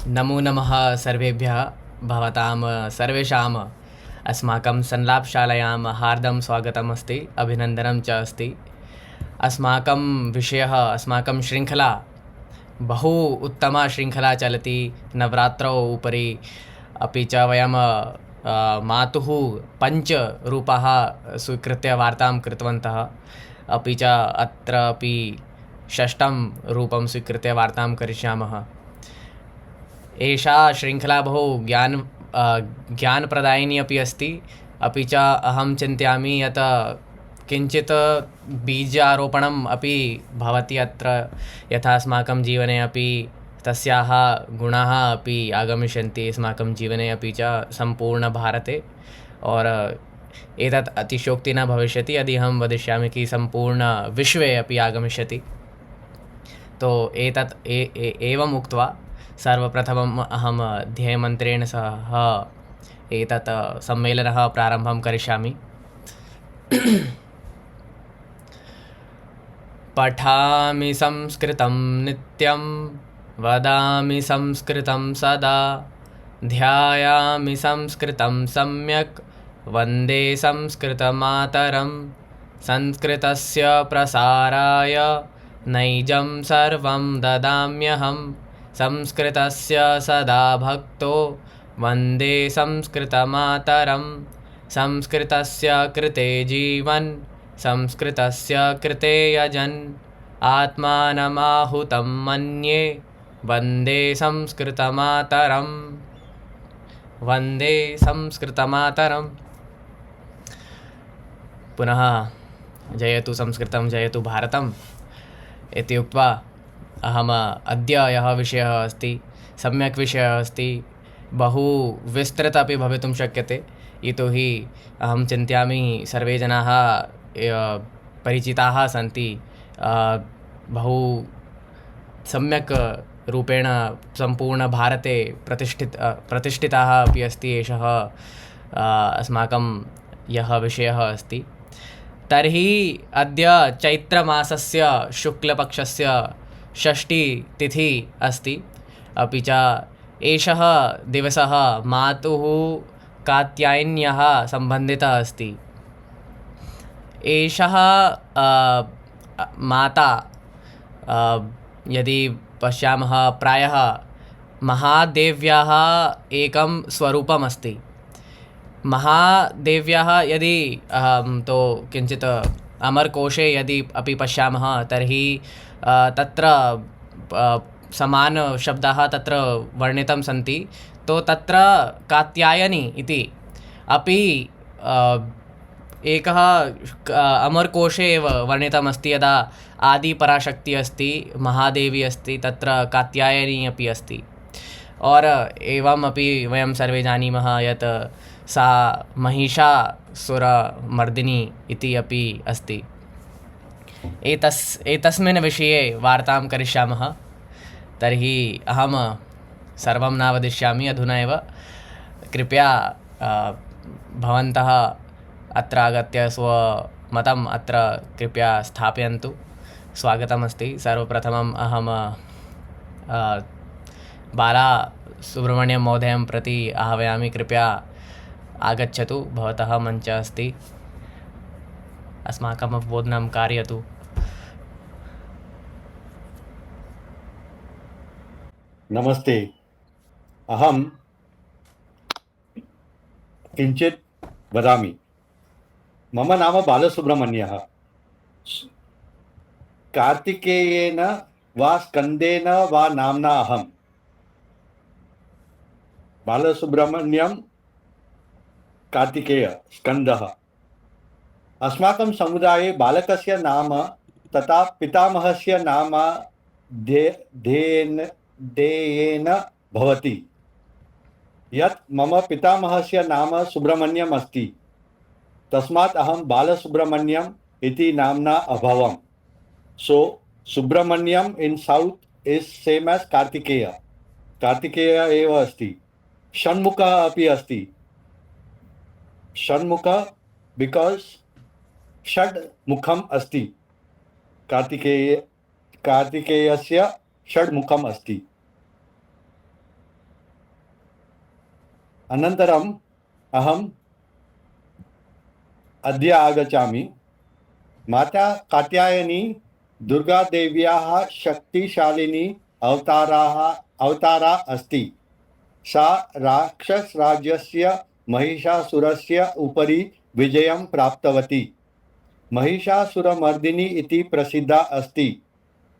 नमो नमः सर्वेभ्यः भवतां सर्वेषाम् अस्माकं संलापशालायां हार्दं स्वागतम् अस्ति, अभिनन्दनं च अस्ति। अस्माकं विषयः, अस्माकं शृङ्खला बहु उत्तमा शृङ्खला चलति नवरात्रौ उपरि। अपि च वयं मातुः पञ्चरूपाः स्वीकृत्य वार्तां कृतवन्तः। अपि च अत्रापि षष्ठं रूपं स्वीकृत्य वार्तां करिष्यामः। एषा शृङ्खला बहु ज्ञानप्रदायिनी अपि अस्ति। अपि च अहं चिन्तयामि यत् किञ्चित् बीजारोपणम् अपि भवति अत्र, यथा अस्माकं जीवने अपि तस्याः गुणाः अपि आगमिष्यन्ति अस्माकं जीवने अपि च सम्पूर्णभारते। और एतत् अतिशयोक्तिः न भविष्यति यदि अहं वदिष्यामि कि सम्पूर्णविश्वे अपि आगमिष्यति। तो एतत् एवम् उक्त्वा सर्वप्रथमम् अहं ध्येयमन्त्रेण सह एतत् सम्मेलनः प्रारम्भं करिष्यामि। पठामि संस्कृतं नित्यं, वदामि संस्कृतं सदा, ध्यायामि संस्कृतं सम्यक्, वन्दे संस्कृतमातरं। संस्कृतस्य प्रसाराय नैजं सर्वं ददाम्यहं, संस्कृतस्य सदा भक्तो वन्दे संस्कृतमातरं। संस्कृतस्य कृते जीवन्, संस्कृतस्य कृते यजन्, आत्मानमाहुतं मन्ये वन्दे संस्कृतमातरं। वन्दे संस्कृतमातरं। पुनः जयतु संस्कृतं, जयतु भारतम् इति उक्त्वा अहम् अद्य यः विषयः अस्ति सम्यक् विषयः अस्ति, बहु विस्तृतः अपि भवितुं शक्यते। यतोहि अहं चिन्तयामि सर्वे जनाः परिचिताः सन्ति, बहु सम्यक् रूपेण सम्पूर्णभारते प्रतिष्ठिताः अपि अस्ति एषः अस्माकं यः विषयः अस्ति। तर्हि अद्य चैत्रमासस्य शुक्लपक्षस्य षष्ठीतिथिः अस्ति। अपि च एषः दिवसः मातुः कात्यायन्याः सम्बन्धितः अस्ति। एषः माता यदि पश्यामः प्रायः महादेव्याः एकं स्वरूपमस्ति। महादेव्याः यदि तो किञ्चित् अमरकोशे यदि अपि पश्यामः तर्हि तत्र समानशब्दाः तत्र वर्णितं सन्ति। तो तत्र कात्यायनी इति अपि एकः अमरकोशे एव वर्णितमस्ति। यदा आदिपराशक्तिः अस्ति, महादेवी अस्ति, तत्र कात्यायनी अपि अस्ति। और एवमपि वयं सर्वे जानीमः यत् सा महिषासुरमर्दिनी इति अपि अस्ति। एतस्मिन् विषये वार्तां करिष्यामः। तर्हि अहं सर्वं न वदिष्यामि अधुना एव। कृपया भवन्तः अत्र आगत्य स्वमतम् अत्र कृपया स्थापयन्तु। स्वागतमस्ति। सर्वप्रथमम् अहं बालासुब्रह्मण्यं महोदयं प्रति आह्वयामि, कृपया आगच्छतु। भवतः मञ्चः अस्ति, अस्माकम् उद्बोधनं कारयतु। नमस्ते। अहं किञ्चित् वदामि। मम नाम बालसुब्रह्मण्यः। कार्तिकेयेन वा स्कन्देन वा नाम्ना अहं बालसुब्रह्मण्यं कार्तिकेय स्कन्दः। अस्माकं समुदाये बालकस्य नाम तथा पितामहस्य नाम देयेन भवति। यत् मम पितामहस्य नाम सुब्रह्मण्यम् अस्ति, तस्मात् अहं बालसुब्रह्मण्यम् इति नाम्ना अभवम्। So Subramaniam in south is same as Kartikeya. Kartikeya एव अस्ति। षण्मुखः अपि अस्ति। षण्मुखः बिकास् षड् मुखम् अस्ति। कार्तिकेयस्य षड्मुखम् अस्ति। अनन्तरम् अहम् अद्य आगच्छामि। माता कात्यायनी दुर्गादेव्याः शक्तिशालिनी अवतारा अस्ति। सा राक्षसराज्यस्य महिषासुरस्य उपरि विजयं प्राप्तवती। महिषासुरमर्दिनी इति प्रसिद्धा अस्ति।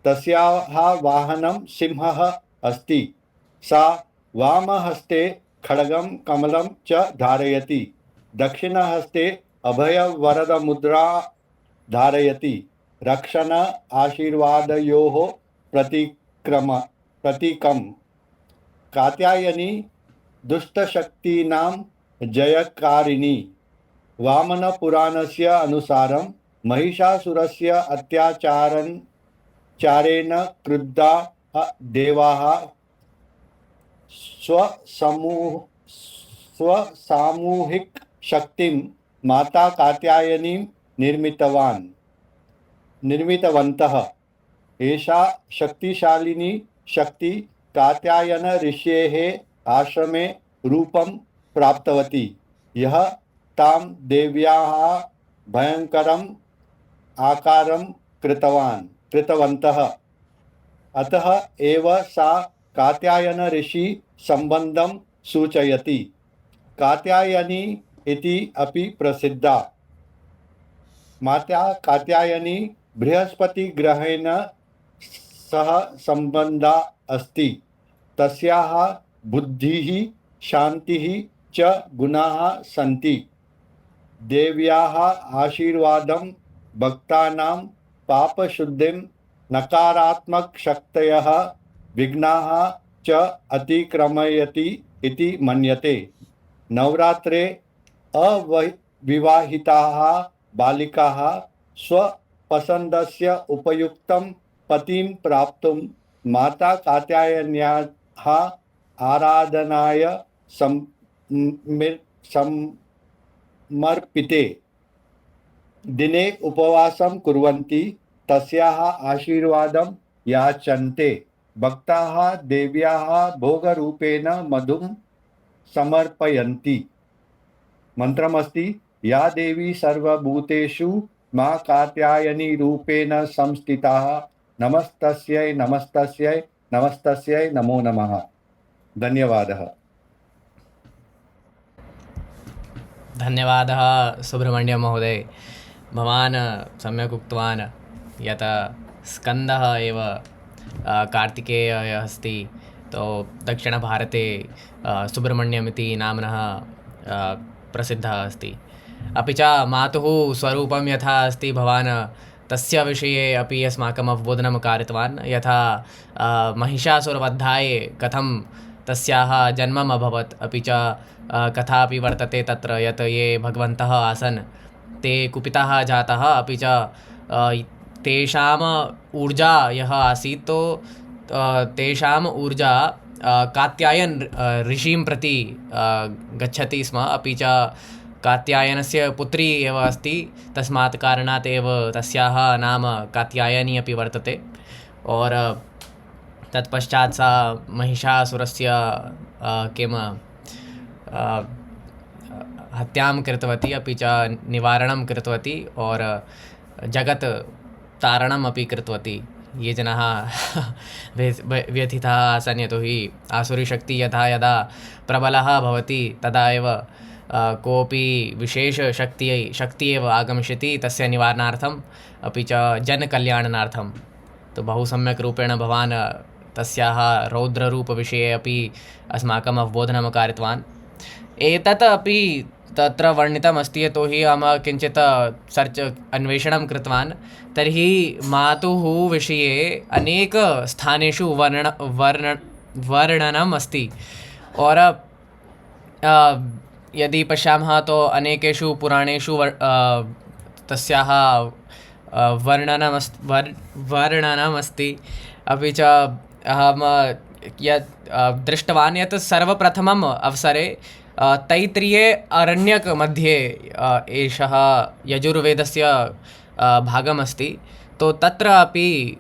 तस्याः वाहनं सिंहः अस्ति। सा वामहस्ते खड्गं कमलं च धारयति। दक्षिणहस्ते अभयवरदमुद्रा धारयति। रक्षण आशीर्वादयोः प्रतीकम्। कात्यायनी दुष्टशक्तीनां जयकारिणी। वामनपुराणस्य अनुसारं महिषासुरस्य अत्याचारेण क्रुद्धाः देवाः स्वसामूहिकशक्तिं माता कात्यायनीं निर्मितवन्तः। एषा शक्तिशालिनी शक्ति कात्यायन ऋषेः आश्रमे रूपं प्राप्तवती, यः तां देव्याः भयङ्करम् आकारं कृतवन्तः। अतः एव सा कात्यायन ऋषि सम्बन्धं सूचयति। कात्यायनी इति अपि प्रसिद्धा। माता कात्यायनी बृहस्पतिग्रहेण सह सम्बन्धा अस्ति। तस्याः बुद्धिः शान्तिः च गुणाः सन्ति। देव्याः आशीर्वादं भक्तानां पापशुद्धिं नकारात्मकशक्तयः विघ्नाः च अतिक्रमयति इति मन्यते। नवरात्रे अविवाहिताः बालिकाः स्वपसन्दस्य उपयुक्तं पतिं प्राप्तुं माता कात्यायन्याः आराधनाय समर्पिते दिने उपवासं कुर्वन्ति। तस्याः आशीर्वादं याचन्ते। भक्ताः देव्याः भोगरूपेण मधुं समर्पयन्ति। मन्त्रमस्ति, या देवी सर्वभूतेषु मां कात्यायनी रूपेण संस्थिता, नमस्तस्यै नमस्तस्यै नमस्तस्यै नमो नमः। धन्यवादः। धन्यवादः सुब्रह्मण्य महोदय। भवान् सम्यक् उक्तवान् यत् स्कन्दः एव कार्तिकेयः अस्ति। तो दक्षिणभारते सुब्रह्मण्यमिति नाम्नः प्रसिद्धः अस्ति। अपि च मातुः स्वरूपं यथा अस्ति, भवान् तस्य विषये अपि अस्माकम् अवबोधनं कारितवान्। यथा महिषासुरवधाय कथं तस्याः जन्मम् अभवत्, अपि च कथा अपि वर्तते तत्र यत् ये भगवन्तः आसन् ते कुपिताः जाताः, अपि च तेषाम् ऊर्जा यः आसीत् तो तेषाम् ऊर्जा कात्यायन ऋषिं प्रति गच्छति स्म। अपि च कात्यायनस्य पुत्री एव अस्ति, तस्मात् कारणात् एव तस्याः नाम कात्यायनी अपि वर्तते। और तत्पश्चात् सा महिषासुरस्य हत्यां कृतवती, अपि च निवारणं कृतवती और जगत् तारणम् अपि कृतवती। ये जनाः व्यथिताः आसन्, यतोहि आसुरीशक्तिः यथा यदा प्रबलः भवति तदा एव कोऽपि विशेषशक्तिः एव आगमिष्यति तस्य निवारणार्थम्, अपि च जनकल्याणार्थं। तो बहु सम्यक् रूपेण भवान् तस्याः रौद्ररूपविषये अपि अस्माकम् अवबोधनं कारितवान्। एतत् अपि तत्र वर्णितमस्ति, यतोहि अहं किञ्चित् अन्वेषणं कृतवान्। तर्हि मातुः विषये अनेक स्थानेषु वर्णनम् अस्ति। और यदि पश्यामः तो अनेकेषु पुराणेषु तस्याः वर्णनमस्ति। अपि च अहं यत् दृष्टवान् यत् सर्वप्रथमम् अवसरे तैत्तिरीये अरण्यक मध्ये एषः यजुर्वेदस्य भागमस्ति। तो तत्र अपि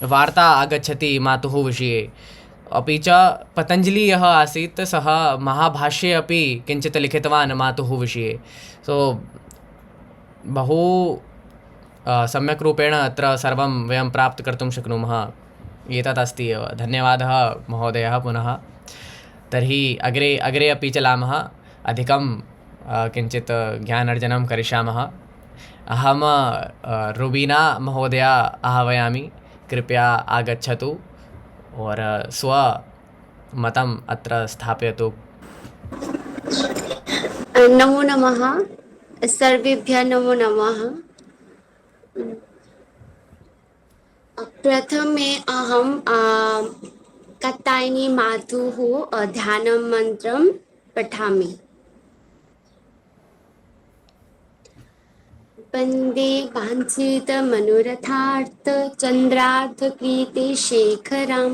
वार्ता आगच्छति मातुः विषये। अपि च पतञ्जलि यः आसीत् सः महाभाष्ये अपि किञ्चित् लिखितवान् मातुः विषये. सो बहु सम्यक् रूपेण अत्र सर्वं वयं प्राप्त कर्तुं शक्नुमः. एतत् अस्ति एव. धन्यवादः महोदयः पुनः. तर्हि अग्रे अग्रे अपि चलामः. अधिकं किञ्चित् ज्ञानार्जनं करिष्यामः. अहं रुबीना महोदया आह्वयामि. कृपया आगच्छतु और स्वमतम् अत्र स्थापयतु. नमो नमः सर्वेभ्यः नमो नमः। प्रथमे अहं कात्यायनी मातुः ध्यानमन्त्रं पठामि। वन्दे वाञ्छितमनोरथार्थचन्द्रार्थकृते शेखरां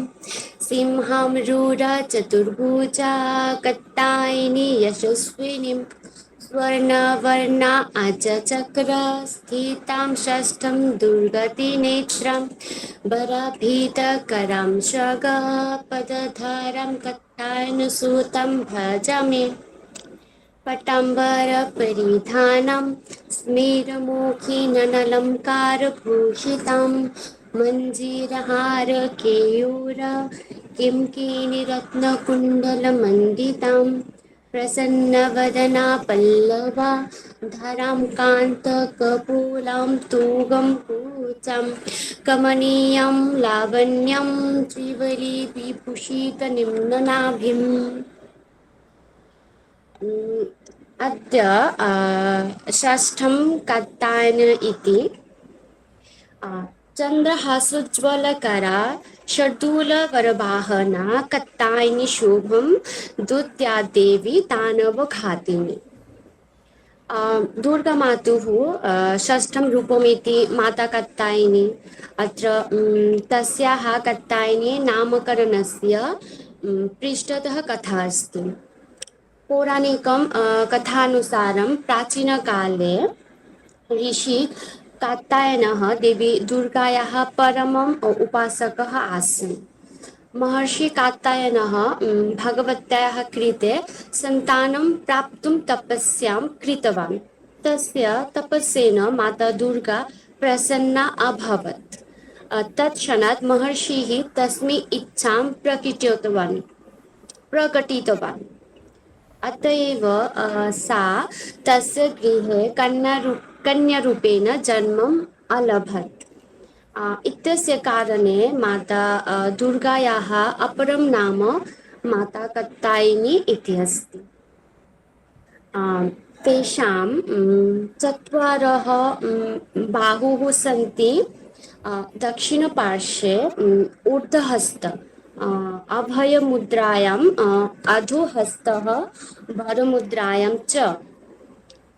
सिंहां रूढचतुर्भुजा कात्यायनी यशस्विनीं स्वर्णवर्णा अजचक्र-स्थितां षष्ठं दुर्गतिनेत्रां वराभीतकरां शगपदधरां कात्यायनसुतं भजामि। पट्टाम्बरपरिधानं स्मेरमुखीनलङ्कारभूषितां मञ्जीरहारकेयूर किङ्किणीरत्नकुण्डलमण्डितां प्रसन्नवदना पल्लवा धरां कान्तकपूलां तूगं पूजां कमनीयं लावण्यं त्रिवलिविभूषितनिम्ननाभिम्। अद्य षष्ठं कात्यायन इति चन्द्रहासोज्ज्वलकरा शार्दूलवरवाहना कात्यायनी शुभं द्वितीया देवी दानवघातिनी। दुर्गामातुः षष्ठं रूपमिति माता कात्यायनी। अत्र तस्याः कात्यायनी नामकरणस्य पृष्ठतः कथा अस्ति। पौराणिकं कथानुसारं प्राचीनकाले ऋषि कात्यायनः देवी दुर्गायाः परमम् उपासकः आसन्। महर्षि कात्यायनः भगवत्याः कृते सन्तानं प्राप्तुं तपस्यां कृतवान्। तस्य तपस्येन माता दुर्गा प्रसन्ना अभवत्। तत्क्षणात् महर्षिः तस्मै इच्छां प्रकटितवान्। अत एव सा तस्य गृहे कन्यारूपेण जन्मम् अलभत्। इत्यस्य कारणे माता दुर्गायाः अपरं नाम माता कात्यायनी इति अस्ति। तेषां चत्वारः बाहुः सन्ति। दक्षिणपार्श्वे ऊर्ध्वहस्त अभयमुद्रायां अधोहस्तः वरमुद्रायां च।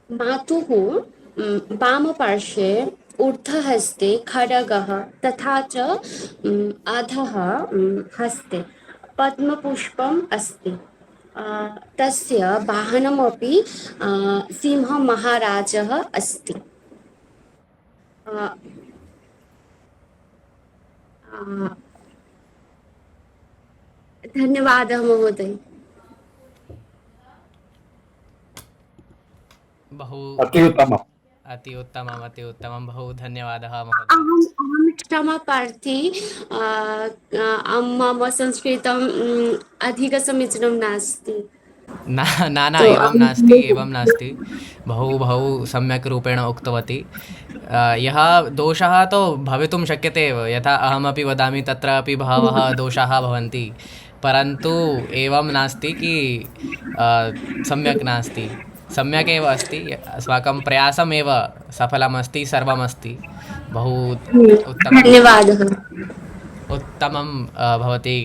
मातुः वामपार्श्वे ऊर्ध्वहस्ते खड्गः तथा च अधः हस्ते पद्मपुष्पम् अस्ति। तस्य वाहनमपि सिंहमहाराजः अस्ति। धन्यवादः महोदय। बहु अति उत्तमम्। अति उत्तमं. बहु धन्यवादः महोदय. अहं क्षमाप्रार्थी। मम संस्कृतं अधिकसमीचीनं नास्ति। न न न तो एवं नास्ति. बहु सम्यक् रूपेण उक्तवती. यः दोषः तो भवितुं शक्यते एव. यथा अहमपि वदामि तत्रापि बहवः दोषाः भवन्ति. परन्तु एवं नास्ति कि सम्यक् नास्ति. सम्यक् एव अस्ति. अस्माकं प्रयासमेव सफलमस्ति. सर्वमस्ति. बहु धन्यवादः। उत्तमं भवती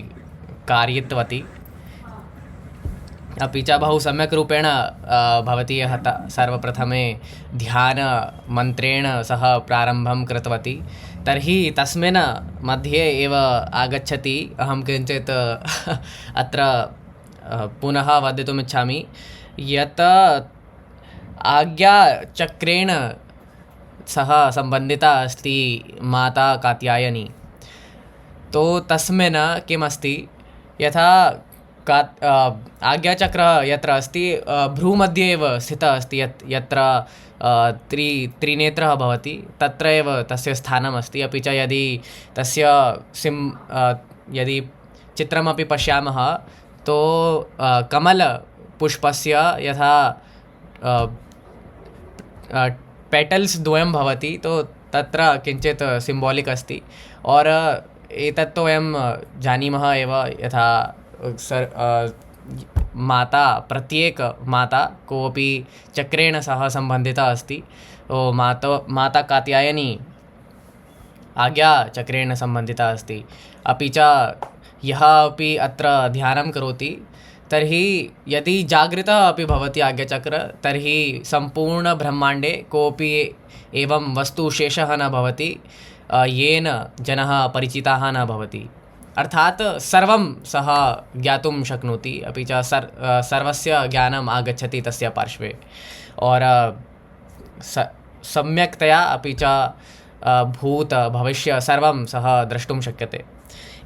कार्यितवती. अपि च बहु सम्यक् रूपेण भवती सर्वप्रथमे ध्यानमन्त्रेण सह प्रारम्भं कृतवती. तर्हि तस्मिन् मध्ये एव आगच्छति. अहं किञ्चित् अत्र पुनः वदितुमिच्छामि यत् आज्ञाचक्रेण सह सम्बन्धिता अस्ति माता कात्यायनी. तो तस्मिन् किमस्ति यथा का आज्ञाचक्रः यत्र अस्ति भ्रूमध्ये एव स्थितः अस्ति, यत्र त्रिनेत्रः भवति तत्र एव तस्य स्थानमस्ति। अपि च यदि तस्य यदि चित्रमपि पश्यामः तो कमलपुष्पस्य यथा पेटल्स् द्वयं भवति, तो तत्र किञ्चित् सिम्बालिक् अस्ति। और एतत्तु वयं जानीमः एव, यथा माता, प्रत्येक माता कोऽपि चक्रेण सह सम्बन्धिता अस्ति। माता कात्यायनी आज्ञाचक्रेण सम्बन्धिता अस्ति। अपि च यः अपि अत्र ध्यानं करोति तर्हि यदि जागृतः अपि भवति आज्ञाचक्र, तर्हि सम्पूर्णब्रह्माण्डे कोऽपि एवं वस्तुशेषः न भवति येन जनः परिचिताः न भवति। अर्थात् सर्वं सः ज्ञातुं शक्नोति, अपि च सर्वस्य ज्ञानम् आगच्छति तस्य पार्श्वे। और सम्यक्तया अपि च भूत भविष्य सर्वं सः द्रष्टुं शक्यते।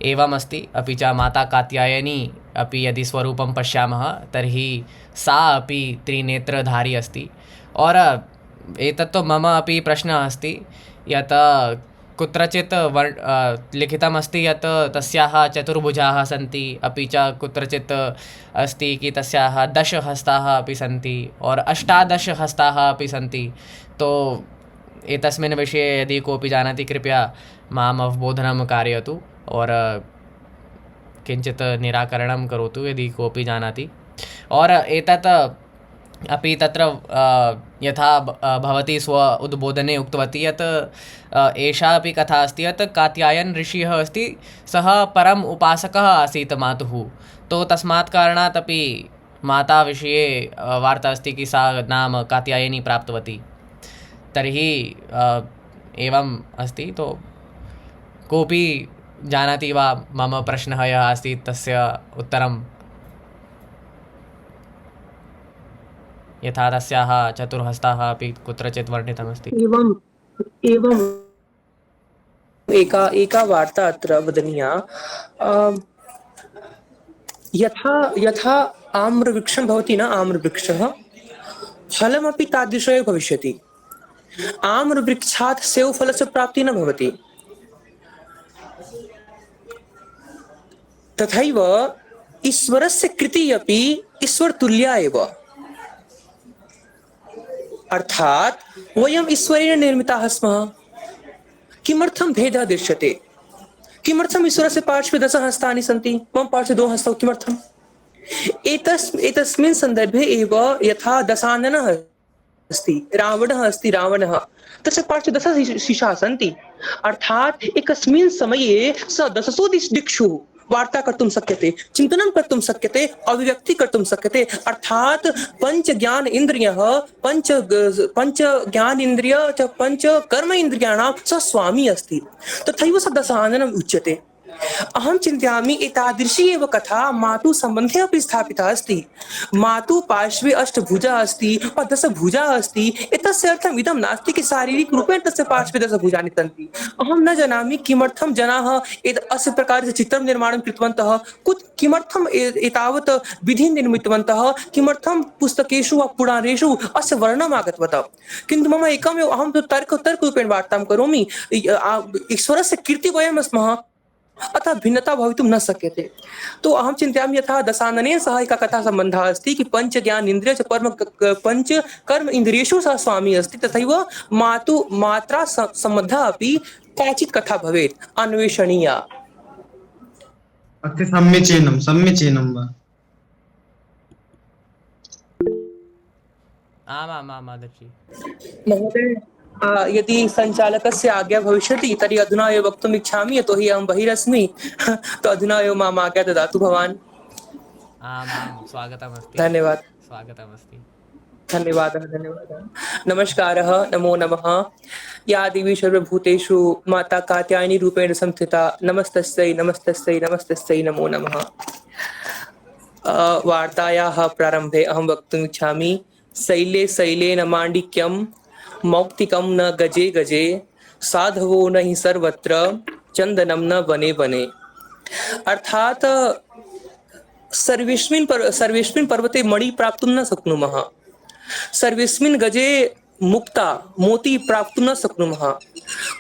एवमस्ति। अपि च माता कात्यायनी अपि यदि स्वरूपं पश्यामः तर्हि सा अपि त्रिनेत्रधारी अस्ति। और एतत्तु मम अपि प्रश्नः अस्ति, यत् कुत्रचित् लिखितमस्ति यत् तस्याः चतुर्भुजाः सन्ति, अपि च कुत्रचित् अस्ति कि तस्याः 10 हस्ताः अपि सन्ति और 18 हस्ताः अपि सन्ति। तो एतस्मिन् विषये यदि कोऽपि जानाति कृपया माम् अवबोधनं कारयतु और किञ्चित् निराकरणं करोतु यदि कोऽपि जानाति। और एतत् अपि तत्र यथा भवती स्व उद्बोधने उक्तवती यत् एषा अपि कथा अस्ति यत् कात्यायन ऋषिः अस्ति, सः परम उपासकः आसीत् मातुः। तो तस्मात् कारणात् अपि माता विषये वार्ता अस्ति कि सा नाम कात्यायनी प्राप्तवती। तर्हि एवम् अस्ति। तो कोऽपि जानाति वा मम प्रश्नः यः आसीत् तस्य उत्तरं? यथा तस्याः चतुर्हस्ताः अपि कुत्रचित् वर्णितमस्ति। एवं एवं एका वार्ता अत्र वदनीया। यथा आम्रवृक्षं भवति न, आम्रवृक्षः फलमपि तादृशमेव भविष्यति। आम्रवृक्षात् सेवफलस्य प्राप्तिः न भवति। तथैव ईश्वरस्य कृतिः अपि ईश्वरतुल्या एव। अर्थात् वयम् ईश्वरेण निर्मिताः स्मः। किमर्थं भेदः दृश्यते? किमर्थम् ईश्वरस्य पार्श्वे 10 हस्तानि सन्ति, मम पार्श्वे 2 हस्तौ? किमर्थम्? एतस्मिन् सन्दर्भे एव यथा दशाननः अस्ति, रावणः अस्ति, तस्य पार्श्वे 10 शिशाः सन्ति। अर्थात् एकस्मिन् समये स 10 दिक्षु वार्ता कर्तुं शक्यते, चिन्तनं कर्तुं शक्यते, अभिव्यक्ति कर्तुं शक्यते। अर्थात् पंच ज्ञान इन्द्रियः, पंच ज्ञान इन्द्रिय च पंच कर्म इन्द्रियाणां स स्वामी अस्ति। तथैव स दशाननम् उच्यते। अहं चिन्तयामि एतादृशी एव कथा मातुः सम्बन्धे अपि स्थापिता अस्ति। मातुः पार्श्वे 8 भुजा अस्ति और 10 भुजा अस्ति। एतस्य अर्थम् इदं नास्ति कि शारीरिकरूपेण तस्य पार्श्वे 10 भुजानि सन्ति। अहं न जानामि किमर्थं जनाः अस्य प्रकारस्य चित्रं निर्माणं कृतवन्तः, किमर्थम् एतावत् विधिं निर्मितवन्तः, किमर्थं पुस्तकेषु वा पुराणेषु अस्य वर्णनम् आगतवत्। किन्तु मम एकमेव, अहं तु तर्करूपेण वार्तां करोमि। ईश्वरस्य कीर्तिः वयं स्मः, अतः भिन्नता भवितुं न शक्यते। तो अहं चिन्तयामि यथा दशाननेन सह एका कथा सम्बन्धः अस्ति कि पंच ज्ञान इन्द्रिय च पंच कर्म इन्द्रियेषु सः स्वामी अस्ति, तथैव मात्रा सम्बन्धः अपि काचित् कथा भवेत् अन्वेषणीया। अति समीचीनं वा? आमामाम् आदर्शि महोदय, यदि संचालकस्य आज्ञा भविष्यति तर्हि अधुना एव वक्तुम् इच्छामि, यतोहि अहं बहिरस्मि। तो अधुना एव माम् आज्ञा ददातु भवान्। आमां स्वागतमस्ति। धन्यवाद। स्वागतमस्ति। धन्यवादः। नमस्कारः, नमो नमः। या देवी सर्वभूतेषु माता कात्यायनी रूपेण संस्थिता, नमस्तस्यै नमस्तस्यै नमस्तस्यै नमो नमः। वार्तायाः प्रारम्भे अहं वक्तुम् इच्छामि, शैले शैलेन माण्डिक्यं मौक्तिकं न गजे गजे, साधवो न हि सर्वत्र, चन्दनं न वने वने। अर्थात सर्वेस्मिन् पर्वते मणि प्राप्तुं न शक्नुमः, सर्वेस्मिन् गजे मुक्ता मोती प्राप्तुं न शक्नुमः,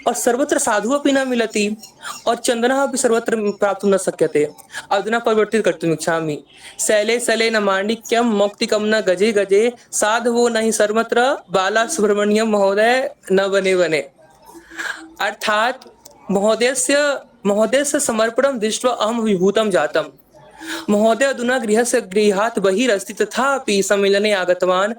और सर्वत्र साधु अपि न मिलति, और चन्दनः अपि सर्वत्र प्राप्तुं न शक्यते। अधुना परिवर्तित कर्तुम् इच्छामि। शैले शैले न माणिक्यं मौक्तिकं न गजे गजे, साधवो न हि सर्वत्र, बाला सुब्रह्मण्यम महोदय न वने वने। अर्थात महोदयस्य समर्पणं दृष्ट्वा अहं विभूतं जातम्। महोदय अधुना गृहस्य गृहात् बहिरस्ति, तथापि सम्मेलने आगतवान्,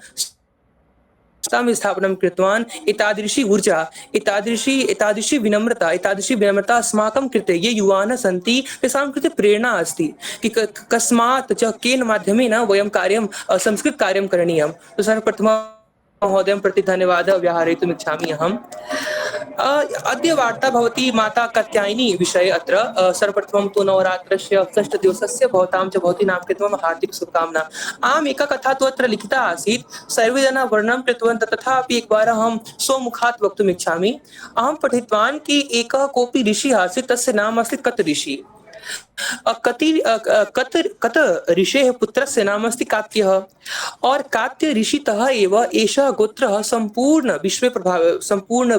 तां स्थापनं कृतवान्। एतादृशी ऊर्जा, एतादृशी विनम्रता अस्माकं कृते ये युवानः सन्ति तेषां कृते प्रेरणा अस्ति कि कस्मात् च केन माध्यमेन वयं कार्यं संस्कृतकार्यं करणीयं। तो सर्वप्रथमं महोदयं प्रति धन्यवादः व्याहरयितुम् इच्छामि अहम्। अद्य वार्ता भवति माता कात्यायनी विषये। अत्र सर्वप्रथमं तु नवरात्रस्य षष्ठदिवसस्य भवतां च भवतीनां कृते मम हार्दिकशुभकामना। आम्, एका कथा तु अत्र लिखिता आसीत्, सर्वे जनाः वर्णनं कृतवन्तः, तथापि एकवारं अहं स्वमुखात् वक्तुम् इच्छामि। अहं पठितवान् कि एकः कोऽपि ऋषिः आसीत्, तस्य नाम अस्ति कत ऋषिः। कत ऋषेः पुत्रस्य नाम अस्ति कात्यः, और कात्य ऋषितः एव एषः गोत्रः संपूर्ण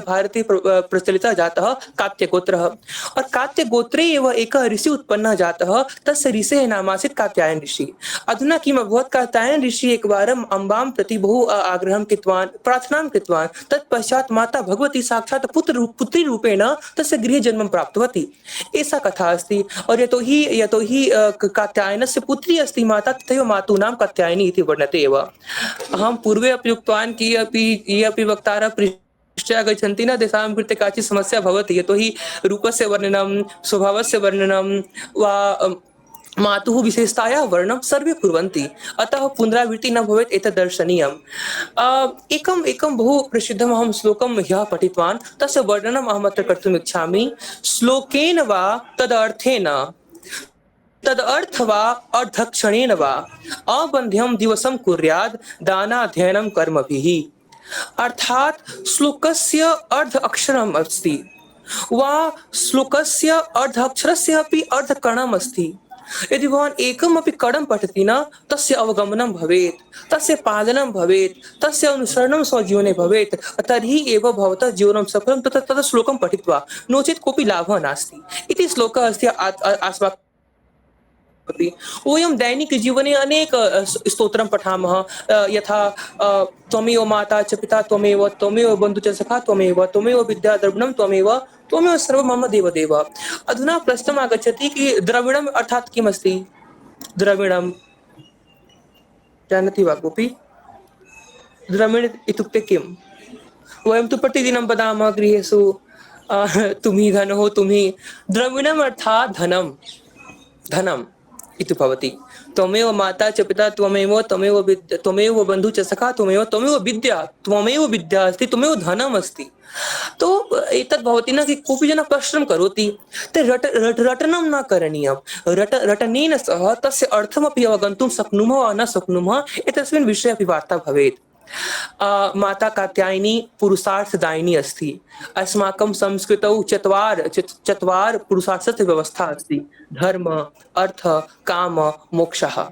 भारते प्रचलितः जातः कात्य गोत्रः। और कात्य गोत्रे एव एकः ऋषि उत्पन्नः जातः, तस्य ऋषेः नाम आसीत् कात्यायन ऋषि। अधुना किम् अभवत्, कात्यायन ऋषि एकवारम् अम्बां प्रति बहु आग्रहं कृतवान्, प्रार्थनां कृतवान्। तत्पश्चात् माता भगवती साक्षात् पुत्री रूपेण तस्य गृहे जन्मं प्राप्तवती। एषा कथा अस्ति। और यतोहि कात्यायनस्य पुत्री अस्ति माता, तथैव मातुः नाम कात्यायनी इति वर्ण्यते एव। अहं पूर्वे अपि उक्तवान् कि ये अपि वक्तारः पृष्ठे आगच्छन्ति न, तेषां कृते काचित् समस्या भवति, यतोहि रूपस्य वर्णनं, स्वभावस्य वर्णनं वा मातुः विशेषतायाः वर्णनं सर्वे कुर्वन्ति, अतः पुनरावृत्तिः न भवेत्, एतत् दर्शनीयम्। एकं बहु प्रसिद्धम् अहं श्लोकं ह्यः पठितवान्, तस्य वर्णनम् अहम् अत्र कर्तुम् इच्छामि। श्लोकेन वा तदर्थेन, तदर्थ वा अर्धक्षणेन वा अबन्ध्यं दिवसं कुर्याद् दानाध्ययनं कर्मभिः। अर्थात श्लोकस्य अर्ध अक्षरम् अस्ति वा श्लोकस्य अर्ध अक्षरस्य अपि अर्धकणम् अस्ति। यदि भवान् एकमपि कणं पठति न, तस्य अवगमनं भवेत्, तस्य पालनं भवेत्, तस्य अनुसरणं स्वजीवने भवेत्, तर्हि एव भवतः जीवनं सफलं तत् श्लोकं पठित्वा, नो चेत् कोऽपि लाभः नास्ति इति श्लोकः अस्ति अस्माकं। वयं दैनिकजीवने अनेक स्तोत्रं पठामः, यथा त्वमेव माता च पिता त्वमेव, त्वमेव बन्धु च सखा त्वमेव, त्वमेव विद्या द्रविणं त्वमेव, त्वमेव सर्वं मम देवदेव। अधुना प्रश्नम् आगच्छति कि द्रविणम् अर्थात् किम् अस्ति? द्रविणं जानाति वा कोऽपि? द्रविण इत्युक्ते किं? वयं तु प्रतिदिनं वदामः गृहेषु तुम्हि धनो तुम्हि। द्रविणम् अर्थात् धनं, धनम् इति भवति। त्वमेव माता च पिता त्वमेव, त्वमेव बन्धु च सखा त्वमेव, त्वमेव विद्या अस्ति, त्वमेव धनम् अस्ति। तो एतद् भवति न कि कोऽपि जनः परिश्रमं करोति, ते रटनं न करणीयं। रटनेन सह तस्य अर्थमपि अवगन्तुं शक्नुमः वा न शक्नुमः, एतस्मिन् विषये अपि वार्ता भवेत्। माता कात्यायनी पुरुषार्थदायिनी अस्ति। अस्माकं संस्कृतौ चत्वार पुरुषार्थस्य व्यवस्था अस्ति: धर्म, अर्थ, काम, मोक्षः।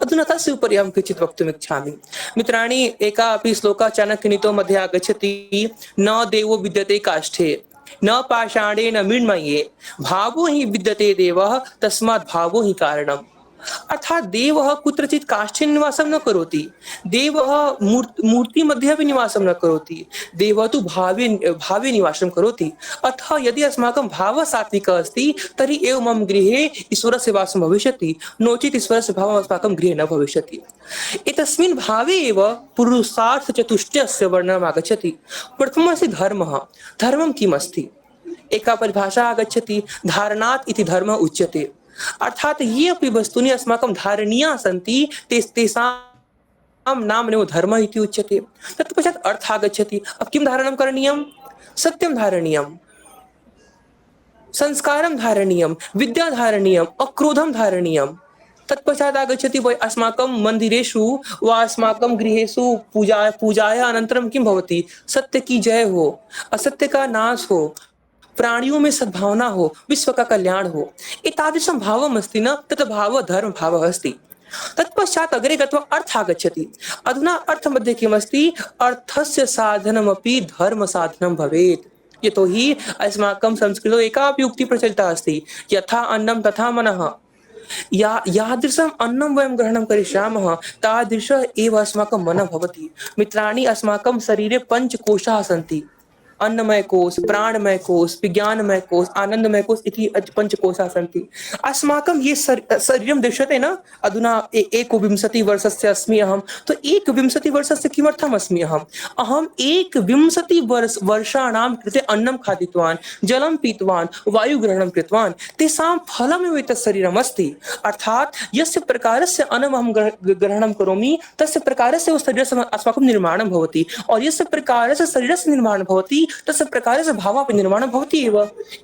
अधुना तस्य उपरि अहं किञ्चित् वक्तुम् इच्छामि। मित्राणि, एका अपि श्लोकः चाणक्यनीतौ मध्ये आगच्छति, न देवो विद्यते काष्ठे, न पाषाणेन मृण्मये, भावो हि विद्यते देवः, तस्मात् भावो हि कारणम्। अर्थात देवः कुत्रचित् काष्ठे निवासं न करोति, देवः मूर्ति मध्ये अपि निवासं न करोति, देवः तु भावे निवासं करोति। अतः यदि अस्माकं भावः सात्विकः अस्ति, तर्हि एव मम गृहे ईश्वरस्य वासं भविष्यति, नो चेत् ईश्वरस्य भावः अस्माकं गृहे न भविष्यति। एतस्मिन् भावे एव पुरुषार्थचतुष्टयस्य वर्णनम् आगच्छति। प्रथममस्ति धर्मः। धर्मं किम् अस्ति? एका परिभाषा आगच्छति, धारणात् इति धर्मः उच्यते। अर्थात ये अपि वस्तूनि अस्माकं धारणीयाः सन्ति, तेषां नामनेव धर्मः इति उच्यते। तत्पश्चात् अर्थः आगच्छति। अब किं धारणं करणीयं? सत्यं धारणीयं, संस्कारं धारणीयं, विद्या धारणीयं, अक्रोधं धारणीयं। तत्पश्चात् आगच्छति अस्माकं मन्दिरेषु वा अस्माकं गृहेषु पूजायाः अनन्तरं किं भवति? सत्य की जय हो, असत्य का नाश हो, प्राणियों में सद्भावना हो, विश्व का कल्याण हो, एतादृशं भावम् अस्ति न, तत् भावः धर्मभावः अस्ति। तत्पश्चात् अग्रे गत्वा अर्थ आगच्छति। अधुना अर्थमध्ये किमस्ति? अर्थस्य साधनमपि धर्मसाधनं भवेत्। यतोहि अस्माकं संस्कृतौ एका अपि उक्तिः प्रचलिता अस्ति, यथा अन्नं तथा मनः। यादृशम् अन्नं वयं ग्रहणं करिष्यामः तादृश एव अस्माकं मनः भवति। मित्राणि, अस्माकं शरीरे पञ्चकोशाः सन्ति। अन्नमय कोश, प्राणमय कोश, विज्ञानमय कोश, आनंदमय कोश इति पञ्चकोशाः सन्ति। अस्माकं ये शरीरं दृश्यते न, अधुना एकविंशतिवर्षस्य अस्मि अहं। तो एकविंशतिवर्षस्य किमर्थम् अस्मि अहम्? अहम् एकविंशतिवर्षाणां कृते अन्नं खादितवान्, जलं पीतवान्, वायुग्रहणं कृतवान्, तेषां फलमेव एतत् शरीरम् अस्ति। अर्थात् यस्य प्रकारस्य अन्नम् अहं ग्रहणं करोमि, तस्य प्रकारस्य शरीरस्य अस्माकं निर्माणं भवति, और यस्य प्रकारस्य शरीरस्य निर्माणं भवति तस्य प्रकारस्य भावापि निर्माणं भवति एव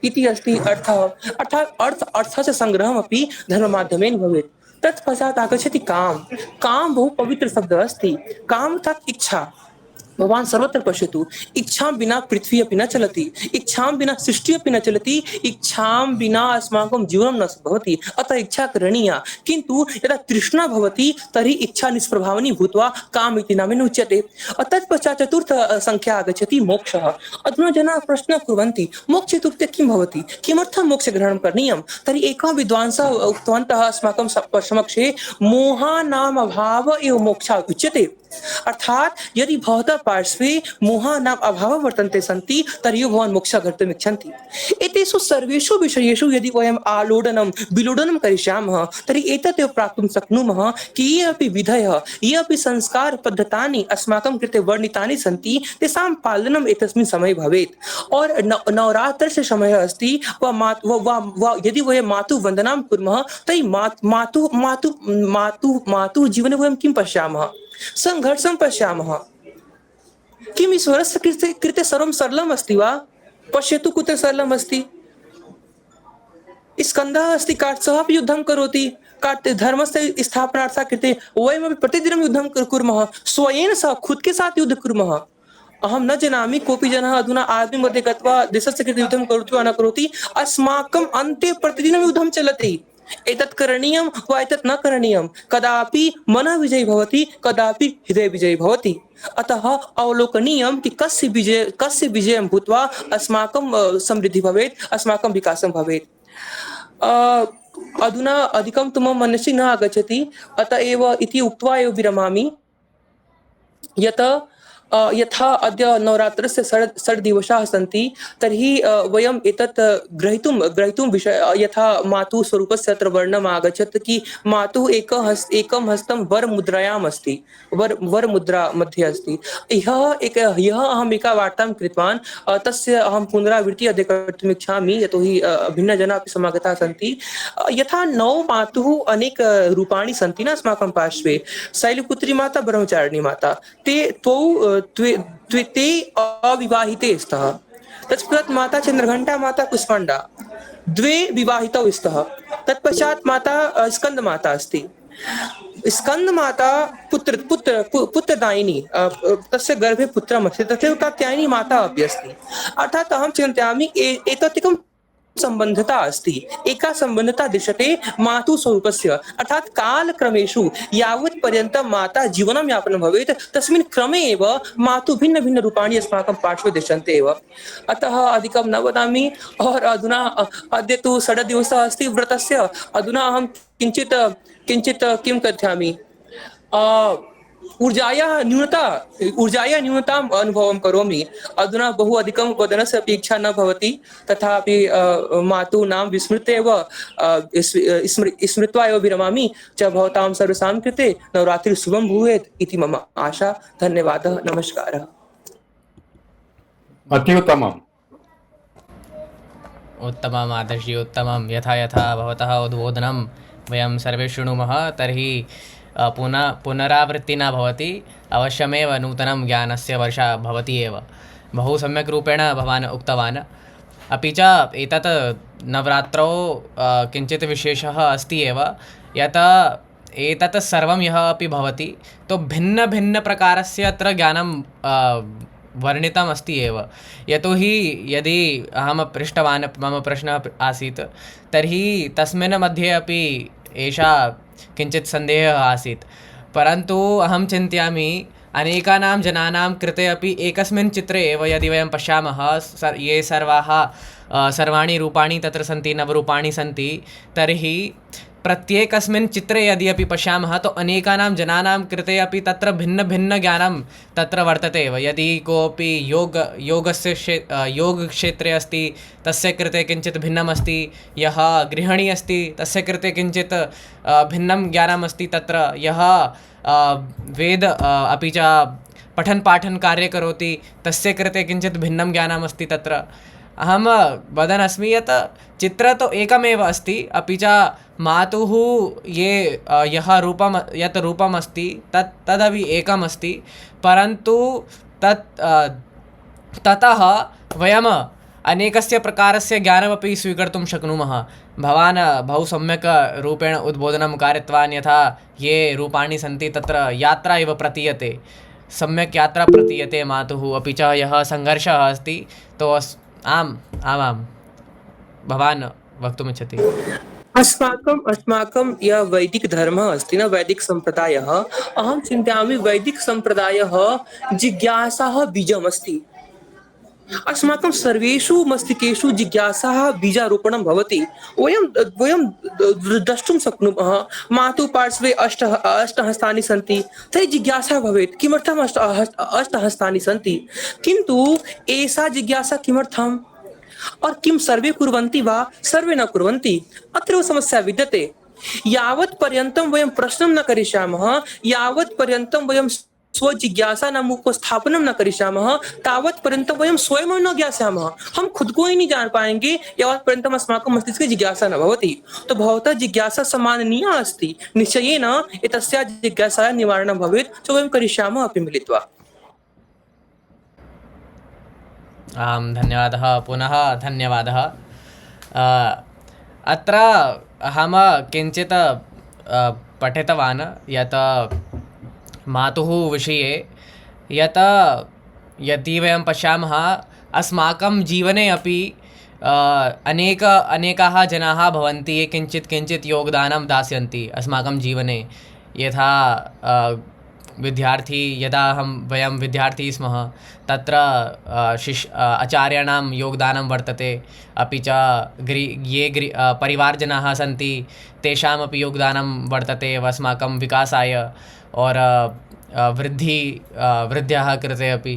इति अस्ति अर्थः। अर्थात् अर्थस्य सङ्ग्रहमपि धर्ममाध्यमेन भवेत्। तत्पश्चात् आगच्छति काम। काम बहु पवित्र शब्दः अस्ति। काम अर्थात् इच्छा। भगवान सर्वत्र पश्यतु, इच्छां विना पृथ्वी अपि न चलति, इच्छां विना सृष्टि अपि न चलति, इच्छां विना अस्माकं जीवनं न भवति। अतः इच्छा करणीया, किन्तु यदा तृष्णा भवति तर्हि इच्छा निष्प्रभावनी भूत्वा काम इति नामेन उच्यते। तत्पश्चात् चतुर्थ संख्या आगच्छति मोक्षः। अधुना जनाः प्रश्नः कुर्वन्ति, मोक्ष इत्युक्ते किं भवति, किमर्थं मोक्षग्रहणं करणीयं? तर्हि एकः विद्वांसः उक्तवन्तः अस्माकं समक्षे, मोहानाम् अभावः एव मोक्षः उच्यते। अर्थात् यदि भवतः पार्श्वे मोहानाम् अभावः वर्तन्ते सन्ति तर्हि भवान् मोक्षं कर्तुम् इच्छन्ति। एतेषु सर्वेषु विषयेषु यदि वयम् आलोडनं विलोडनं करिष्यामः तर्हि एतत् एव प्राप्तुं शक्नुमः कि ये अपि विधयः, ये अपि संस्कारपद्धतानि अस्माकं कृते वर्णितानि सन्ति तेषां पालनम् एतस्मिन् समये भवेत्। और नवरात्रस्य समयः अस्ति, यदि वयं मातुः वन्दनां कुर्मः तर्हि मातुः जीवने वयं किं पश्यामः? संघर्षं पश्यामः। किम् ईश्वरस्य कृते सर्वं सरलम् अस्ति वा? पश्यतु कुत्र सरलम् अस्ति। स्कन्दः अस्ति, सः अपि युद्धं करोति, धर्मस्य स्थापनार्थं कृते वयमपि प्रतिदिनं युद्धं कुर्मः, स्वयं सह खुद के साथ युद्ध कुर्मः। अहं न जानामि कोऽपि जनः अधुना आर्मी मध्ये गत्वा देशस्य कृते युद्धं करोति वा न करोति। अस्माकम् अन्ते प्रतिदिनं युद्धं चलति। एतत् करणीयं वा एतत् न करणीयं, कदापि मनः विजयी भवति, कदापि हृदय विजयी भवति। अतः अवलोकनीयं कि कस्य विजयं भूत्वा अस्माकं समृद्धि भवेत्, अस्माकं विकासं भवेत्। अधुना अधिकं तु मम मनसि न आगच्छति, अतः एव इति उक्त्वा एव विरमामि। यत् यथा अद्य नवरात्रस्य षड् दिवसाः सन्ति तर्हि वयम् एतत् ग्रहीतुं विषय, यथा मातुः स्वरूपस्य अत्र वर्णनम् आगच्छत् कि मातुः एकं हस्तं वरमुद्रायाम् अस्ति, वरमुद्रा मध्ये अस्ति। ह्यः अहम् एका वार्तां कृतवान्, तस्य अहं पुनरावृत्तिः अद्य कर्तुम् इच्छामि, यतोहि भिन्नजनाः अपि समागताः सन्ति। यथा नौ मातुः अनेक रूपाणि सन्ति न अस्माकं पार्श्वे, शैलपुत्री माता, ब्रह्मचारिणी माता, ते अविवाहिते स्तः। तत्पश्चात् माता चंद्रघंटा, माता कुष्मांडा, द्वे विवाहितौ स्तः। तत्पश्चात् माता स्कंद माता अस्ति। स्कंद माता पुत्रदायिनी, तस्य गर्भे पुत्रमस्ति। तथैव कात्यायनी माता अपि अस्ति। अर्थात् अहं चिन्तयामि एतत् एकं संबंधता अस्ति, एका संबंधता दृश्यते मातुः स्वरूपस्य। अर्थात् कालक्रमेषु यावत् पर्यन्तं माता जीवनं यापनं भवेत् तस्मिन् क्रमे एव मातुः भिन्न भिन्न रूपाणि अस्माकं पार्श्वे दृश्यन्ते एव। अतः अधिकं न वदामि। और अधुना अद्य तु षड्दिवसः अस्ति व्रतस्य। अधुना अहं किञ्चित् किं कथयामि, ऊर्जायाः न्यूनताम् अनुभवं करोमि। अधुना बहु अधिकं वदनस्य अपि इच्छा न भवति, तथापि मातुः नाम विस्मृत्य एव स्मृत्वा एव विरमामि च। भवतां सर्वेषां कृते नवरात्रिः शुभं भूयात् इति मम आशा। धन्यवादः, नमस्कारः। अत्युत्तमम्। उत्तमम् आदर्शि, उत्तमं। यथा भवतः उद्बोधनं वयं सर्वे शृणुमः तर्हि पुनरावृत्तिः न भवति, अवश्यमेव नूतनं ज्ञानस्य वर्षा भवति एव। बहु सम्यक् रूपेण भवान् उक्तवान्। अपि च एतत् नवरात्रौ किञ्चित् विशेषः अस्ति एव, यत् एतत् सर्वं यः अपि भवति तो भिन्नभिन्नप्रकारस्य अत्र ज्ञानं वर्णितम् अस्ति एव। यतोहि यदि अहं पृष्टवान् मम प्रश्नः आसीत् तर्हि तस्मिन् मध्ये अपि एषा किञ्चित् सन्देहः आसीत्, परन्तु अहं चिन्तयामि अनेकानां जनानां कृते अपि एकस्मिन् चित्रे एव यदि वयं पश्यामः ये सर्वाणि रूपाणि तत्र सन्ति, नवरूपाणि सन्ति, तर्हि प्रत्येकस्मिन् चित्रे यदि अपि पश्यामः तो अनेकानां जनानां कृते अपि तत्र भिन्नभिन्नज्ञानं तत्र वर्तते एव। यदि कोऽपि योगक्षेत्रे अस्ति तस्य कृते किञ्चित् भिन्नम् अस्ति, यः गृहिणी अस्ति तस्य कृते किञ्चित् भिन्नं ज्ञानम् अस्ति, तत्र यः वेद अपि च पठन् पाठन् कार्य करोति तस्य कृते किञ्चित् भिन्नं ज्ञानम् अस्ति। तत्र अहं वदन् अस्मि यत् चित्र तो एकमेव अस्ति, अपि च मातुः यत् रूपम् अस्ति तदपि एकम् अस्ति, परन्तु ततः वयम् अनेकस्य प्रकारस्य ज्ञानमपि स्वीकर्तुं शक्नुमः। भवान् बहु सम्यक् रूपेण उद्बोधनं कारितवान्, यथा ये रूपाणि सन्ति तत्र यात्रा इव प्रतीयते, सम्यक् यात्रा प्रतीयते मातुः, अपि च यः सङ्घर्षः अस्ति तो आम्, भवान् वक्तुमिच्छति। अस्माकं यः वैदिकधर्मः अस्ति न, वैदिकसम्प्रदायः, अहं चिन्तयामि वैदिकसम्प्रदायः जिज्ञासाः बीजमस्ति। अस्माकं सर्वेषु मस्तिष्केषु जिज्ञासाः बीजारोपणं भवति। वयं द्रष्टुं शक्नुमः, मातुः पार्श्वे अष्टहस्तानि सन्ति, तर्हि जिज्ञासा भवेत् किमर्थम् अष्टहस्तानि सन्ति, किन्तु एषा जिज्ञासा किमर्थम् और किं सर्वे कुर्वन्ति वा सर्वे न कुर्वन्ति, अत्रैव समस्या विद्यते। यावत् पर्यन्तं वयं प्रश्नं न करिष्यामः, यावत् पर्यन्तं वयं स्वजिज्ञासा नाम उपस्थापनं न करिष्यामः, तावत् पर्यन्तं वयं स्वयं न ज्ञास्यामः। हम खुद को ही नहीं जान पाएंगे यावत् पर्यन्तम् अस्माकं मस्तिष्के जिज्ञासा न भवति। तो भवतः जिज्ञासा सम्माननीया अस्ति, निश्चयेन एतस्याः जिज्ञासायाः निवारणं भवेत्, च वयं करिष्यामः अपि मिलित्वा। आं, धन्यवादः, पुनः धन्यवादः। अत्र अहं किञ्चित् पठितवान् यत् मातुः विषये, यत् यदि वयं पश्यामः अस्माकं जीवने अपि अनेकाः जनाः भवन्ति ये किञ्चित् योगदानं दास्यन्ति अस्माकं जीवने। यथा यदा वयं विद्यार्थी स्मः तत्र आचार्याणां योगदानं वर्तते, अपि च ये परिवारजनाः सन्ति तेषामपि योगदानं वर्तते अस्माकं विकासाय और वृद्ध्याः कृते अपि।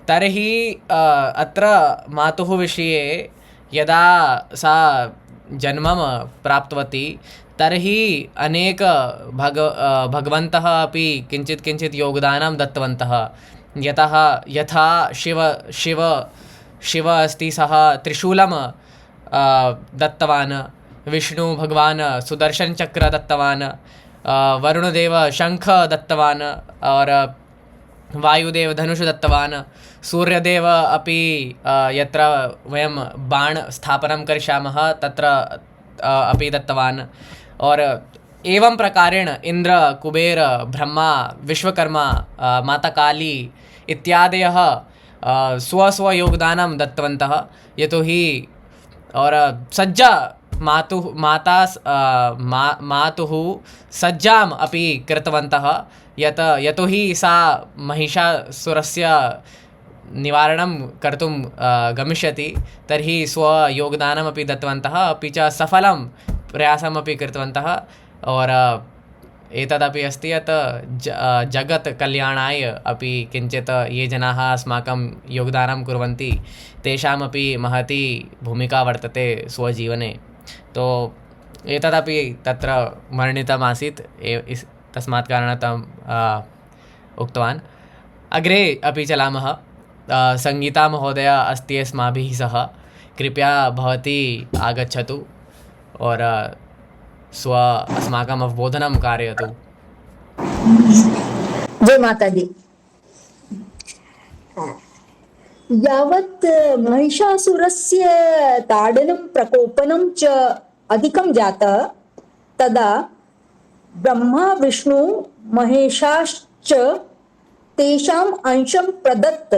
तर्हि अत्र मातुः विषये यदा सा जन्मं प्राप्तवती तर्हि भगवन्तः अपि किञ्चित् योगदानं दत्तवन्तः। यथा शिव अस्ति, सः त्रिशूलं दत्तवान्, विष्णु भगवान् सुदर्शनचक्र दत्तवान्, वरुणदेव शङ्ख दत्तवान्, और वायुदेव धनुष दत्तवान्, सूर्यदेव अपि यत्र वयं बाण स्थापनं करिष्यामः तत्र अपि दत्तवान्। और एवं प्रकारेण इन्द्र, कुबेर, ब्रह्मा, विश्वकर्मा, माता काली इत्यादयः स्वयोगदानं दत्तवन्तः। यतोहि और सज्जा मातुः सज्जाम् अपि कृतवन्तः, यतोहि सा महिषासुरस्य निवारणं कर्तुं गमिष्यति, तर्हि स्वयोगदानमपि दत्तवन्तः, अपि च सफलं प्रयासमपि कृतवन्तः। और एतदपि अस्ति यत् जगत् कल्याणाय अपि किञ्चित् ये जनाः अस्माकं योगदानं कुर्वन्ति तेषामपि महती भूमिका वर्तते स्वजीवने। तो एतदपि तत्र वर्णितमासीत्, तस्मात् कारणात् उक्तवान्। अग्रे अपि चलामः। संगीता महोदया अस्ति अस्माभिः सह, कृपया भवती आगच्छतु और अस्माकम् अवबोधनं कारयतु। जय माता दी। यावत् महिषासुरस्य ताडनं प्रकोपनं च अधिकं जातः, तदा ब्रह्मा विष्णु महेशाश्च तेषाम् अंशं प्रदत्त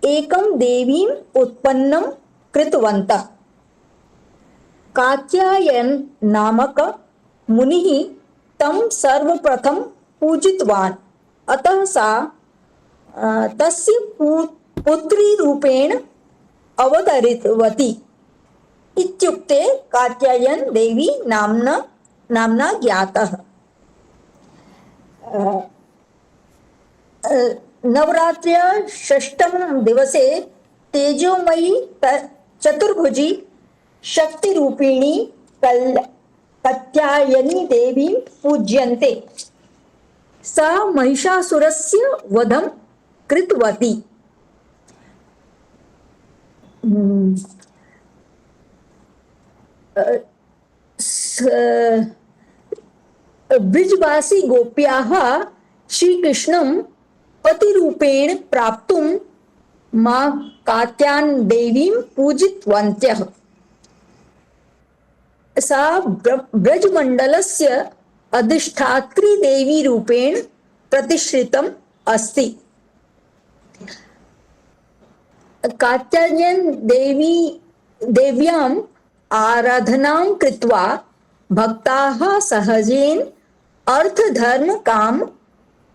एकं देवीम् उत्पन्नं कृतवन्तः। कात्यायन नामक मुनिः तं सर्वप्रथम पूजितवान्, अतः सा तस्य पुत्री रूपेण अवतरितवती इत्युक्ते कात्यायन देवी नाम्ना ज्ञातः। नवरात्र्या षष्ठम दिवसे तेजोमयी चतुर्भुजी शक्तिरूपिणी कात्यायनी देवी पूज्यन्ते। सा महिषासुरस्य वधं कृतवती। ब्रिजवासी गोप्याः श्रीकृष्णं पतिरूपेण प्राप्तुं मां कात्यायन देवीं पूजितवत्यः। सा ब्रजमण्डलस्य अधिष्ठात्री देवी रूपेण प्रतिष्ठितम् अस्ति। कात्यायन देव्याम् आराधनां कृत्वा भक्ताः सहजेन अर्थ धर्म काम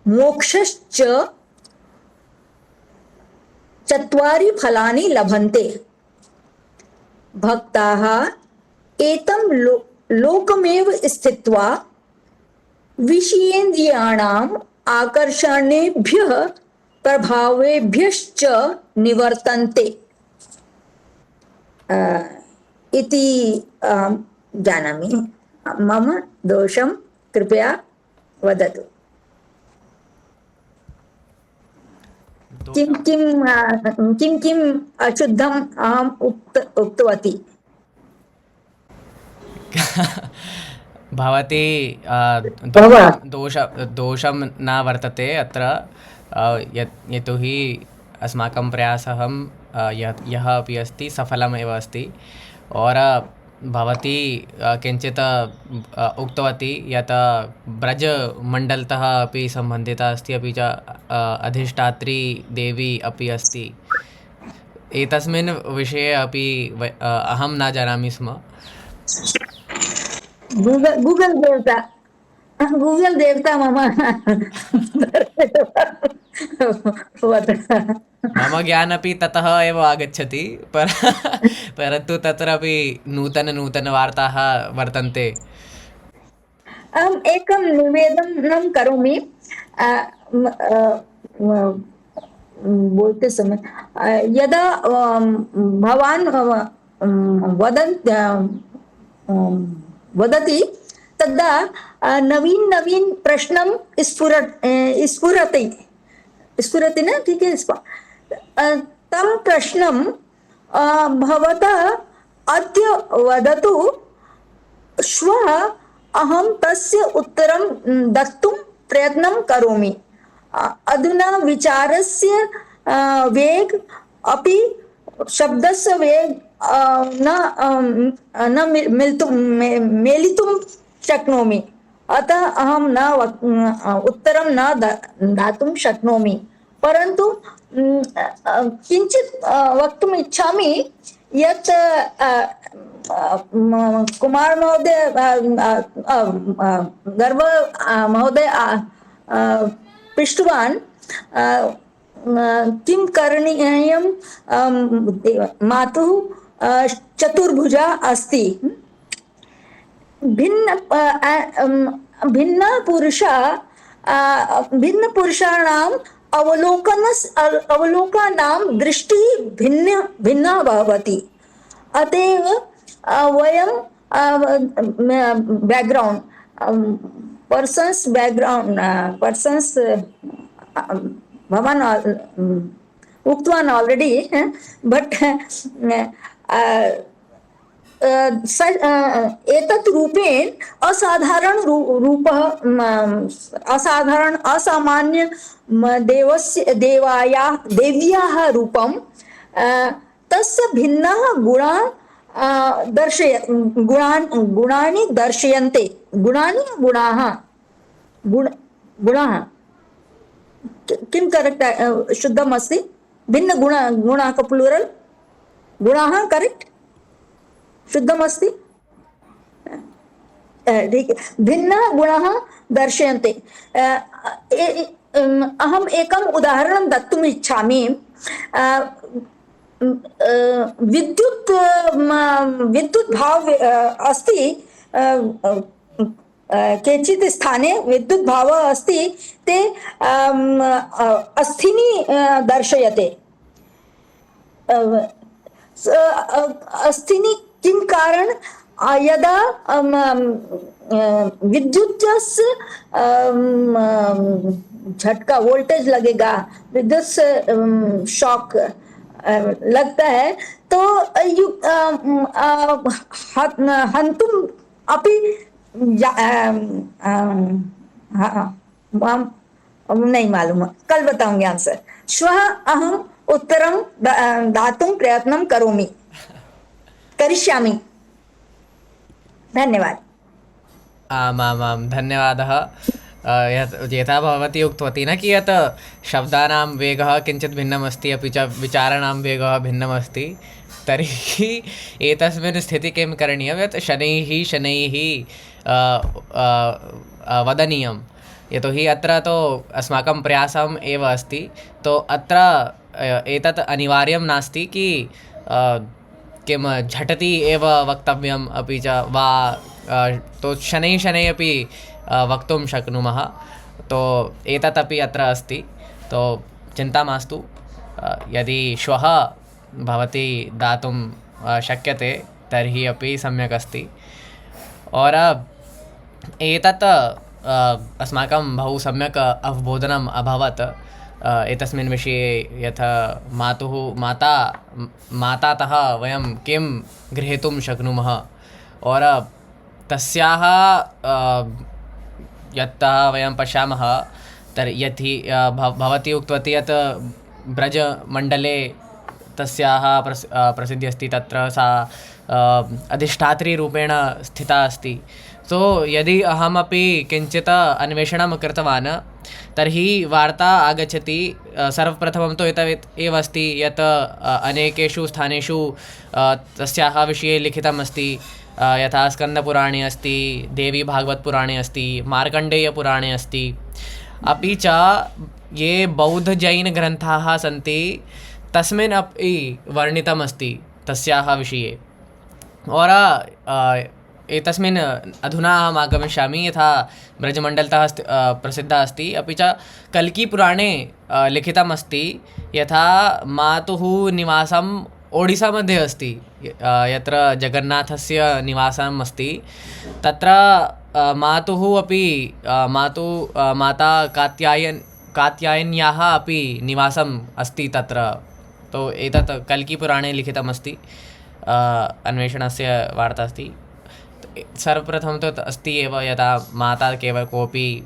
मोक्षश्च चत्वारि फलानि लभन्ते। भक्ताः एतं लोकमेव स्थित्वा विषयेन्द्रियाणाम् आकर्षणेभ्यः प्रभावेभ्यश्च निवर्तन्ते इति जानामि। मम दोषं कृपया वदतु। किं अशुद्धम् अहम् उक्तवती? भवती भव- दोषं न वर्तते अत्र। यतोहि अस्माकं प्रयासः यः अपि अस्ति सफलमेव अस्ति। और भवती किञ्चित् उक्तवती यत् ब्रजमण्डलतः अपि सम्बन्धिता अस्ति, अपि च अधिष्ठात्री देवी अपि अस्ति। एतस्मिन् विषये अपि अहं न जानामि स्म। गूगल देवता मम मम ज्ञानपि ततः एव आगच्छति, परन्तु तत्रापि नूतनवार्ताः वर्तन्ते। अहम् एकं निवेदनं करोमि। बोलते समय यदा भवान् वदति तदा नवीन प्रश्नं स्फुरति न, ठीक है। तं प्रश्नं भवतः अद्य वदतु, श्वः अहं तस्य उत्तरं दातुं प्रयत्नं करोमि। अधुना विचारस्य वेग अपि शब्दस्य वेग न मेलितुं शक्नोमि, अतः अहं उत्तरं न दातुं शक्नोमि। परन्तु किञ्चित् वक्तुम् इच्छामि यत् कुमार महोदय गर्व महोदय पृष्टवान् किं करणीयं। मातुः चतुर्भुजा अस्ति। भिन्नपुरुषाणाम् अवलोकनां दृष्टिः भिन्ना भवति। अतएव वयं बैकग्राउंड पर्सन्स भवान् उक्तवान् ऑलरेडी, बट एतत् रूपेण असामान्य देव्याः रूपं तस्य भिन्नाः गुणानि दर्शयन्ते। गुणाः किं करेक्ट् शुद्धम् अस्ति? भिन्न गुणाः का प्लूरल गुणाः करेक्ट शुद्धमस्ति ठीक है भिन्नः गुणाः दर्शयन्ते अहम् एकम् उदाहरणं दातुम् इच्छामि विद्युत् भाव अस्ति केचित् स्थाने विद्युत् भावः अस्ति ते अस्थिनि दर्शयते अस्थिनि किं कारण यदा विद्युत झटका वोल्टेज लगेगा विद्युत से शॉक लगता है तो हन्तुम् अपि नहीं मालूम कल बताऊंगी आंसर श्वः अहम् उत्तरं दातुं प्रयत्नं करिष्यामि धन्यवाद आमामां धन्यवादः यथा भवती उक्तवती न कि यत् शब्दानां वेगः किञ्चित् भिन्नमस्ति अपि च विचाराणां वेगः भिन्नमस्ति तर्हि एतस्मिन् स्थितिः किं करणीयं यत् शनैः वदनीयं यतोहि अत्र तु अस्माकं प्रयासम् एव अस्ति तो अत्र एतत् अनिवार्यं नास्ति कि किं झटति एव वक्तव्यम् अपि च वा तो शनैः अपि वक्तुं शक्नुमः तो एतत् अपि अत्र अस्ति तो चिन्ता मास्तु यदि श्वः भवती दातुं शक्यते तर्हि अपि सम्यक् अस्ति और एतत् अस्माकं बहु सम्यक् अवबोधनम् अभवत् एतस्मिन् विषये यथा मातातः वयं किं गृहीतुं शक्नुमः और तस्याः यत्तः वयं पश्यामः तर्हि भवती उक्तवती यत् ब्रजमण्डले तस्याः प्रसिद्धिः अस्ति तत्र सा अधिष्ठात्री स्थिता अस्ति तो यदि अहमपि किञ्चित् अन्वेषणं कृतवान् तर्हि वार्ता आगच्छति सर्वप्रथमं तु एव अस्ति यत् अनेकेषु स्थानेषु तस्याः विषये लिखितम् अस्ति यथा स्कन्दपुराणे अस्ति देवी भागवतपुराणे अस्ति मार्कण्डेयपुराणे अस्ति अपि च ये बौद्धजैनग्रन्थाः सन्ति तस्मिन् अपि वर्णितम् अस्ति तस्याः विषये और एतस्मिन् अधुना अहम् आगमिष्यामि यथा ब्रजमण्डलतः प्रसिद्धः अस्ति अपि च कल्कीपुराणे लिखितम् अस्ति यथा मातुः निवासम् ओडिसा मध्ये अस्ति यत्र जगन्नाथस्य निवासम् अस्ति तत्र मातुः अपि माता कात्यायन्याः अपि निवासम् अस्ति तत्र तो एतत् कल्कीपुराणे लिखितम् अस्ति अन्वेषणस्य वार्ता अस्ति सर्वप्रथमं तु अस्ति एव यथा माता केवल कोऽपि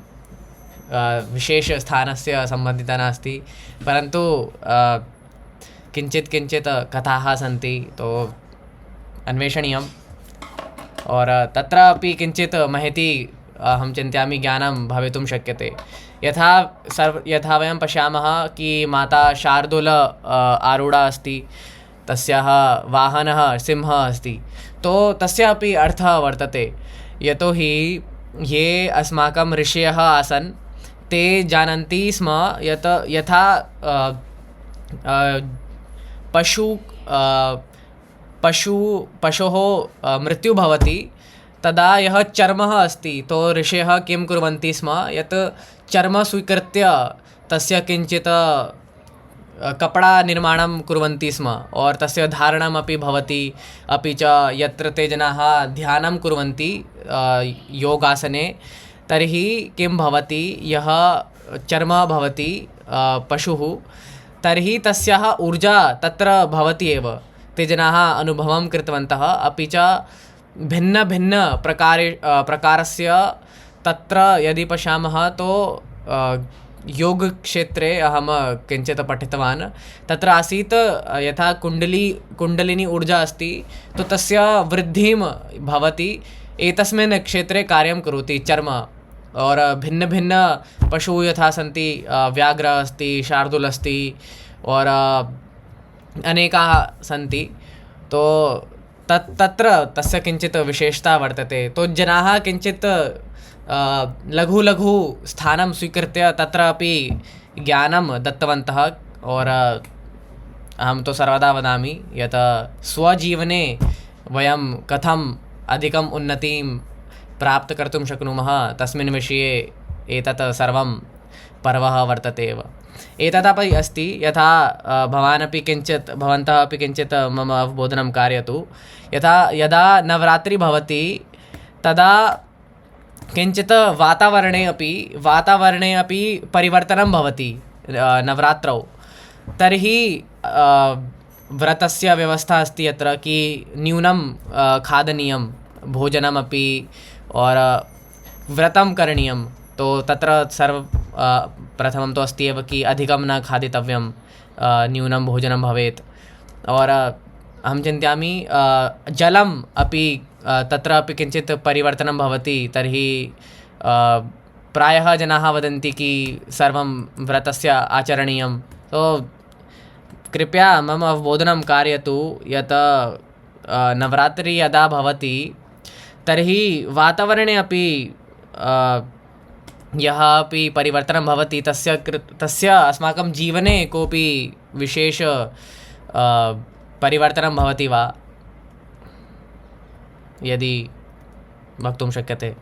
विशेषस्थानस्य सम्बन्धिता नास्ति परन्तु किञ्चित् कथाः सन्ति तो अन्वेषणीयम् और तत्र अपि किञ्चित् महती अहं चिन्तयामि ज्ञानं भवितुं शक्यते यथा वयं पश्यामः कि माता शार्दूल आरूढा अस्ति तस्याः वाहनः सिंहः अस्ति तो तस्य अपि अर्थः वर्तते यतोहि ये अस्माकं ऋषयः आसन् ते जानन्ति स्म यत् यथा पशोः मृत्युः भवति तदा यः चर्मः अस्ति तो ऋषयः किं कुर्वन्ति स्म यत् चर्म स्वीकृत्य तस्य किञ्चित् कपड़ा निर्माणं कुर्वन्ति स्म और तस्य धारणमपि भवति अपि च यत्र ते जनाः ध्यानं कुर्वन्ति योगासने तर्हि किं भवति यः चर्म भवति पशुः तर्हि तस्याः ऊर्जा तत्र भवति एव ते जनाः अनुभवं कृतवन्तः अपि च प्रकारस्य तत्र यदि पश्यामः तो योगक्षेत्रे अहं किञ्चित् पठितवान् तत्र आसीत् यथा कुण्डलिनी ऊर्जा अस्ति तो तस्य वृद्धिं भवति एतस्मिन् क्षेत्रे कार्यं करोति चर्म और भिन्न पशुः यथा सन्ति व्याघ्र अस्ति शार्दूल अस्ति और अनेकाः सन्ति। तो तत्र तस्य किञ्चित् विशेषता वर्तते। तो जनाः किञ्चित् लघु लघु स्थानं स्वीकृत्य तत्र अपि ज्ञानं दत्तवन्तः। और अहं तु सर्वदा वदामि यत् स्वजीवने वयं कथम् अधिकम् उन्नतिं प्राप्त कर्तुं शक्नुमः तस्मिन् विषये एतत् सर्वं पर्वः वर्तते एव। एतदपि अस्ति यथा भवानपि किञ्चित् भवन्तः अपि किञ्चित् मम अवबोधनं कारयतु। यथा यदा नवरात्रिः भवति तदा किञ्चित् वातावरणे अपि परिवर्तनं भवति नवरात्रौ। तर्हि व्रतस्य व्यवस्था अस्ति यत्र कि न्यूनं खादनीयं भोजनमपि और व्रतं करणीयं। तो तत्र प्रथमं तो अस्ति एव कि अधिकं न खादितव्यं, न्यूनं भोजनं भवेत्। और अहं चिन्तयामि जलम् अपि तत्र अपि किञ्चित् परिवर्तनं भवति। तर्हि प्रायः जनाः वदन्ति कि सर्वं व्रतस्य आचरणीयं। तो कृपया मम अवबोधनं कारयतु यत् नवरात्रिः यदा भवति तर्हि वातावरणे अपि यः अपि परिवर्तनं भवति तस्य अस्माकं जीवने कोऽपि विशेष परिवर्तनं भवति वा, यदि वक्तुं शक्यते।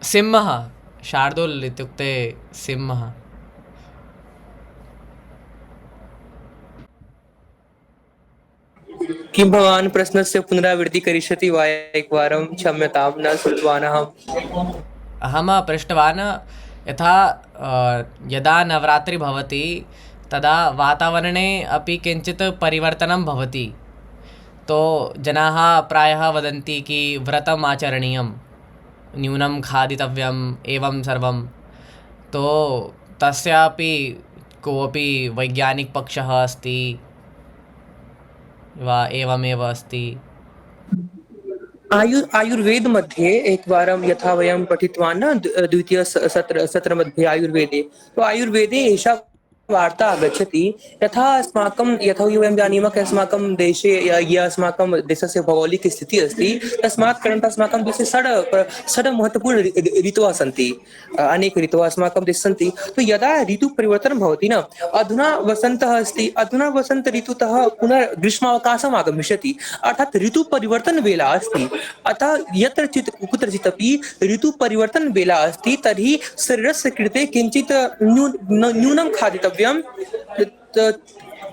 सिंहः, शार्दूल इत्युक्ते सिंहः। किं भवान् प्रश्नस्य पुनरावृत्तिं करिष्यति वा एकवारं? क्षम्यतां, न श्रुतवान् अहम्। अहं पृष्टवान् यथा यदा नवरात्रिः भवति तदा वातावरणे अपि किञ्चित् परिवर्तनं भवति। तो जनाः प्रायः वदन्ति कि व्रतम् आचरणीयं, न्यूनं खादितव्यम्, एवं सर्वं। तो तस्यापि कोऽपि वैज्ञानिकपक्षः अस्ति वा एवमेव अस्ति? आयुर्वेद मध्ये एकवारं यथा वयं पठितवान् न, द्वितीय सत्र मध्ये आयुर्वेदे, तो आयुर्वेदे एषा वार्ता आगच्छति यथा वयं जानीमः कि अस्माकं देशे या अस्माकं देशस्य भौगोलिकस्थितिः अस्ति, तस्मात् कारणात् अस्माकं देशे षड् महत्वपूर्ण ऋतवः सन्ति। अनेक ऋतवः अस्माकं देशे सन्ति। तो यदा ऋतुपरिवर्तनं भवति न, अधुना वसन्तः अस्ति, अधुना वसन्त ऋतुतः पुनः ग्रीष्मावकाशम् आगमिष्यति, अर्थात् ऋतुपरिवर्तनवेला अस्ति। अतः यत्रचित् कुत्रचित् अपि ऋतुपरिवर्तनवेला अस्ति तर्हि शरीरस्य कृते किञ्चित् न्यूनं खादितव्यं।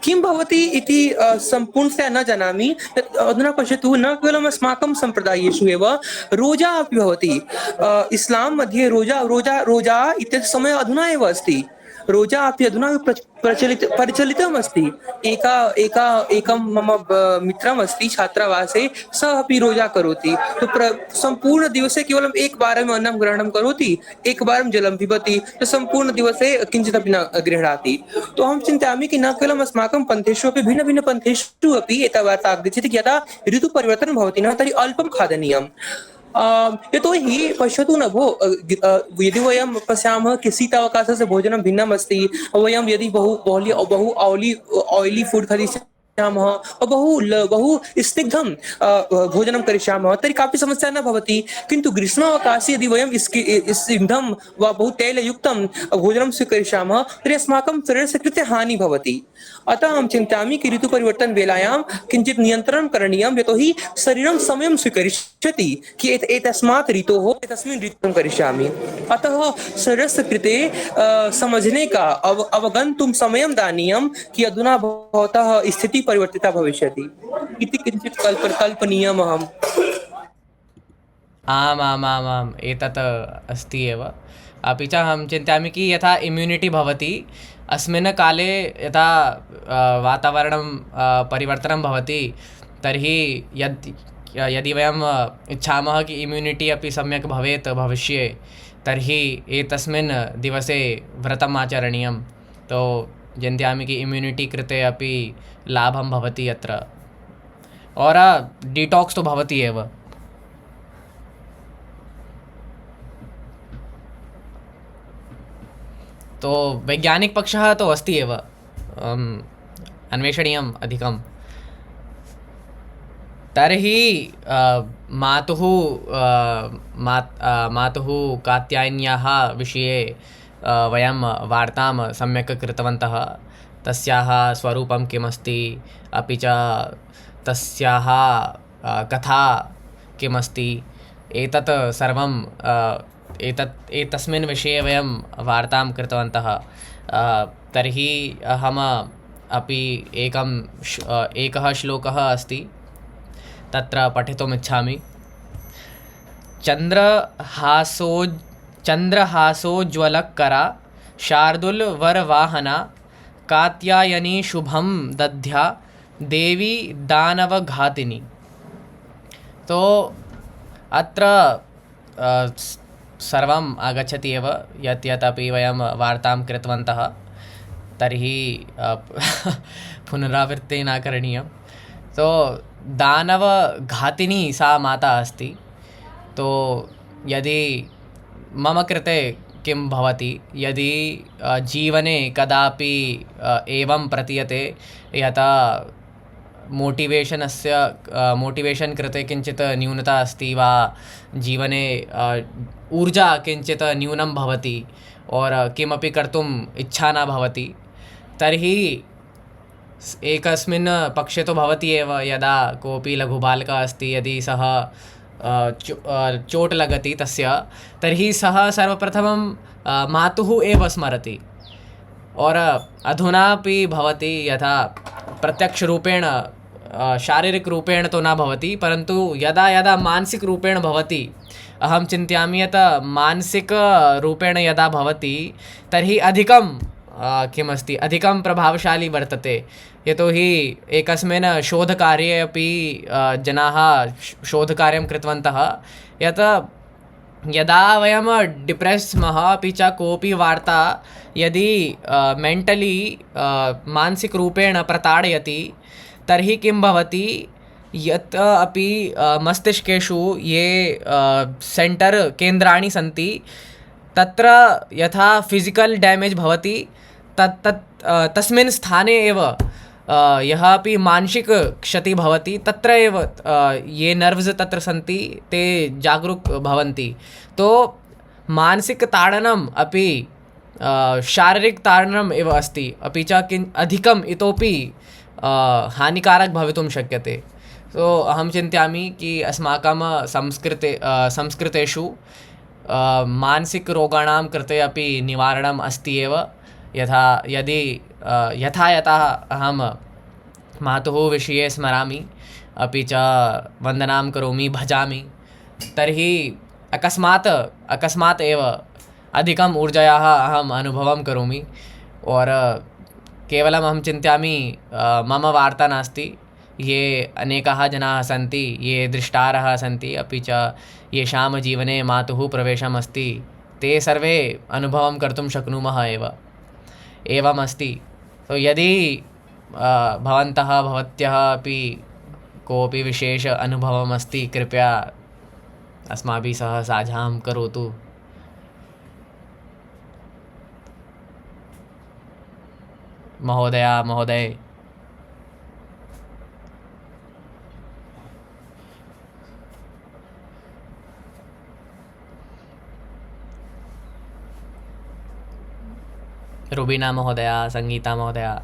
किं भवति इति सम्पूर्णतया न जानामि। अधुना पश्यतु, न केवलम् अस्माकं सम्प्रदायेषु एव रोजा अपि भवति। इस्लां मध्ये रोजा इत्यस्य समयः अधुना एव अस्ति। रोजा अपि अधुना परिचलितम् अस्ति। एकं मम मित्रम् अस्ति छात्रावासे, सः अपि रोजा करोति। तो सम्पूर्ण दिवसे केवलम् एकवारम् अन्नं ग्रहणं करोति, एकवारं जलं पिबति, तो सम्पूर्ण दिवसे किञ्चिदपि न गृह्णाति। तो अहं चिन्तयामि कि न केवलम् अस्माकं पन्थेषु अपि भिन्नभिन्नपन्थेषु अपि एता वार्ता आगच्छति कि यदा ऋतुपरिवर्तनं भवति न, तर्हि अल्पं खादनीयम्। यतोहि पश्यतु न भो, यदि वयं पश्यामः कि शीतावकाशस्य भोजनं भिन्नम् अस्ति, वयं यदि बहु ऑयली फूड खादिष्यामः, बहु स्निग्धं भोजनं करिष्यामः तर्हि कापि समस्या न भवति। किन्तु ग्रीष्मावकाशे यदि वयं स्निग्धं वा बहु तैलयुक्तं भोजनं स्वीकरिष्यामः तर्हि अस्माकं शरीरस्य कृते हानिः भवति। अतः अहं चिन्तयामि कि ऋतुपरिवर्तनवेलायां किञ्चित् नियन्त्रणं करणीयं, यतोहि शरीरं समयं स्वीकरिष्यति कि एतस्मात् ऋतोः एतस्मिन् ऋतुं करिष्यामि। अतः शरीरस्य कृते समझने का अवगन्तुं समयं दानीयं कि अधुना भवतः स्थितिः परिवर्तिता भविष्यति इति किञ्चित् कल्पनीयम् अहम्। आम्, एतत् अस्ति एव। अपि च अहं चिन्तयामि कि यथा इम्यूनिटी भवति, अस्मिन् काले यथा वातावरणं परिवर्तनं भवति, तर्हि यदि वयम् इच्छामः कि इम्यूनिटी अपि सम्यक् भवेत् भविष्ये, तर्हि एतस्मिन् दिवसे व्रतम् आचरणीयं। तो चिन्तयामि कि इम्यूनिटी कृते अपि लाभं भवति अत्र, और डिटॉक्स तो भवति एव। तो वैज्ञानिकपक्षः तो अस्ति एव, अन्वेषणीयम् अधिकं। तर्हि मातुः कात्यायन्याः विषये वयं वार्तां सम्यक् कृतवन्तः। तस्याः स्वरूपं किमस्ति, अपि च तस्याः कथा किमस्ति, एतत् सर्वं एतस्मिन् विषये वयं वार्तां कृतवन्तः। तर्हि अहम् अपि एकः श्लोकः अस्ति, तत्र पठितुम् इच्छामि। चन्द्रहासोज्ज्वलकरा शार्दूलवरवाहना कात्यायनी शुभं दद्या देवी दानवघातिनी। तो अत्र सर्वम् आगच्छति एव, यत् यत् अपि वयं वार्तां कृतवन्तः। तर्हि पुनरावृत्तिः न करणीयं। तो दानवघातिनी सा माता अस्ति। तो यदि मम कृते किं भवति, यदि जीवने कदापि एवं प्रतीयते यथा मोटिवेशन् कृते किञ्चित् न्यूनता अस्ति वा, जीवने ऊर्जा किञ्चित् न्यूनं भवति और किमपि कर्तुम् इच्छा न भवति, तर्हि एकस्मिन् पक्षे तो भवति एव, यदा कोऽपि लघुबालकः अस्ति, यदि सः चोट लगति तस्य, तर्हि सः सर्वप्रथमं मातुः एव स्मरति। और अधुनापि भवति, यथा प्रत्यक्षरूपेण शारीरिकरूपेण तो न भवति, परन्तु यदा यदा मानसिकरूपेण भवति, अहं चिन्तयामि यत् मानसिकरूपेण यदा भवति तर्हि अधिकं किमस्ति, अधिकं प्रभावशाली वर्तते। यतोहि एकस्मिन् शोधकार्ये अपि जनाः शोधकार्यं कृतवन्तः यत् यदा वयं डिप्रेस् स्मः, अपि च कोऽपि वार्ता यदि मेण्टली मानसिकरूपेण प्रताडयति, तर्हि किं भवति, यत् अपि मस्तिष्केषु ये सेण्टर् केन्द्राणि सन्ति, तत्र यथा फिजिकल डैमेज भवति, तस्मिन् स्थाने एव यः अपि मानसिक क्षति भवति, तत्र एव ये नर्व्स् तत्र सन्ति ते जागरूक भवन्ति। तो मानसिकताडनम् अपि शारीरिकताडनम् एव अस्ति, अपि च अधिकम् इतोपि हानिकारक भवितुं शक्यते। तो अहं चिन्तयामि कि अस्माकं संस्कृतेषु मानसिकरोगाणां कृते अपि निवारणम् अस्ति एव। यथा अहं मातुः विषये स्मरामि, अपि च वन्दनां करोमि, भजामि, तर्हि अकस्मात् एव अधिकम् ऊर्जायाः अहम् अनुभवं करोमि। और केवलम् अहं चिन्तयामि मम वार्ता नास्ति, ये अनेकाः जनाः सन्ति, ये दृष्टारः सन्ति, अपि च येषां जीवने मातुः प्रवेशम् अस्ति, ते सर्वे अनुभवं कर्तुं शक्नुमः एव। एवम् अस्ति। तो यदि भवन्तः भवत्यः अपि कोऽपि विशेष अनुभवम् अस्ति, कृपया अस्माभिः सह साझां करोतु। महोदय। रुबीना महोदया, संगीता महोदया।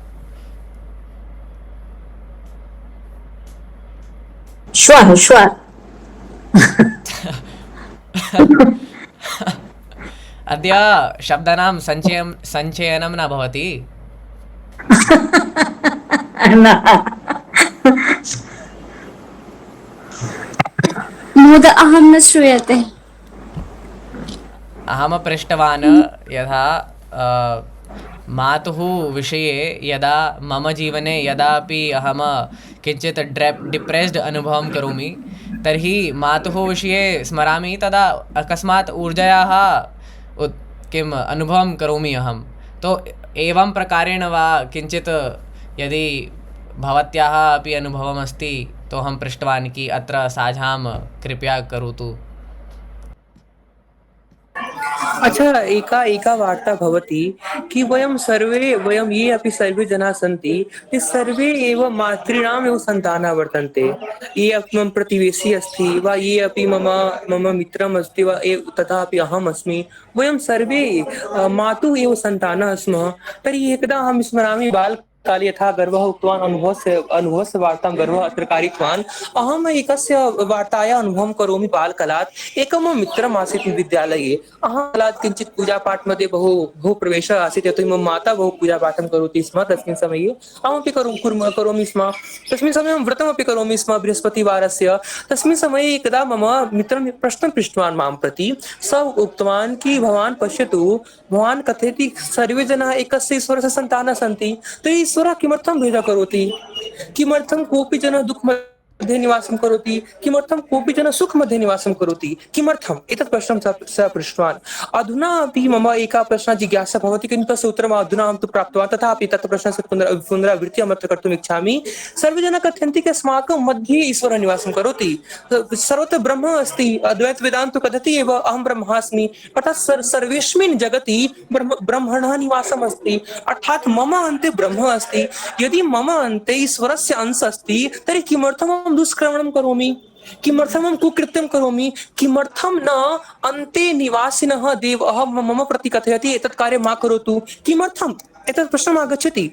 श्वः अद्य शब्दानां सञ्चयनं न भवति। महोदय, अहं न श्रूयते। अहं पृष्टवान् यथा मातुः विषये यदा मम जीवने यदापि अहं किञ्चित् डिप्रेस्ड् अनुभवं करोमि, तर्हि मातुः विषये स्मरामि, तदा अकस्मात् ऊर्जायाः किम् अनुभवं करोमि अहं। तो एवं प्रकारेण वा किञ्चित् यदि भवत्याः अपि अनुभवम् अस्ति, तो अहं पृष्टवान् कि अत्र साझां कृपया करोतु। अच्छा, एका एका वार्ता भवति कि वयं ये अपि सर्वे जनाः सन्ति ते सर्वे एव मातॄणाम् एव सन्तानाः वर्तन्ते। ये अपि मम प्रतिवेशी अस्ति वा ये अपि मम मम मित्रम् अस्ति वा तथापि अहम् अस्मि, वयं सर्वे मातुः एव सन्तानाः स्मः। तर्हि एकदा अहं स्मरामि बालकाले यथा गर्वः उक्तवान् अनुभवस्य वार्तां गर्वः अत्र कारितवान्। अहम् एकस्य वार्तायाः अनुभवं करोमि बालकालात्। एकं मम मित्रम् आसीत् विद्यालये। अहं कालात् किञ्चित् पूजापाठ मध्ये बहु प्रवेशः आसीत्, यतोहि मम माता बहु पूजापाठं करोति स्म तस्मिन् समये। अहमपि करोमि स्म। तस्मिन् समये अहं व्रतमपि करोमि स्म बृहस्पतिवारस्य। तस्मिन् समये एकदा मम मित्रं प्रश्नं पृष्टवान् मां प्रति। सः उक्तवान् कि भवान् पश्यतु, भवान् कथयति सर्वे जनाः एकस्य ईश्वरस्य सन्तानाः सन्ति, तर्हि ईश्वरः किमर्थं भेदः करोति? किमर्थं कोऽपि जनः दुःखमध्ये निवासं करोति? किमर्थं कोऽपि जनः सुखमध्ये निवासं करोति? किमर्थम्? एतत् प्रश्नं सः पृष्टवान्। अधुना अपि मम एकः प्रश्नः जिज्ञासा भवति, किन्तु तस्य उत्तरम् अधुना अहं तु प्राप्तवान्। तथापि तत् प्रश्नस्य पुनरावृत्तिम् अहमत्र कर्तुम् इच्छामि। सर्वे जनाः कथयन्ति कि अस्माकं मध्ये ईश्वरः निवासं करोति। सर्वत्र ब्रह्म अस्ति। अद्वैत वेदान्त कथति एव अहं ब्रह्मास्मि। अर्थात् सर्वेस्मिन् जगति ब्रह्मणः निवासम् अस्ति। अर्थात् मम अन्ते ब्रह्म अस्ति। यदि मम अन्ते ईश्वरस्य अंश अस्ति, तर्हि किमर्थम् अहं दुष्कर्मणं करोमि? किमर्थम् अहं कुकृत्यं करोमि? किमर्थं न अन्ते निवासिनः देवः मम प्रति कथयति एतत् कार्यं मा करोतु? किमर्थम्? एतत् प्रश्नम् आगच्छति।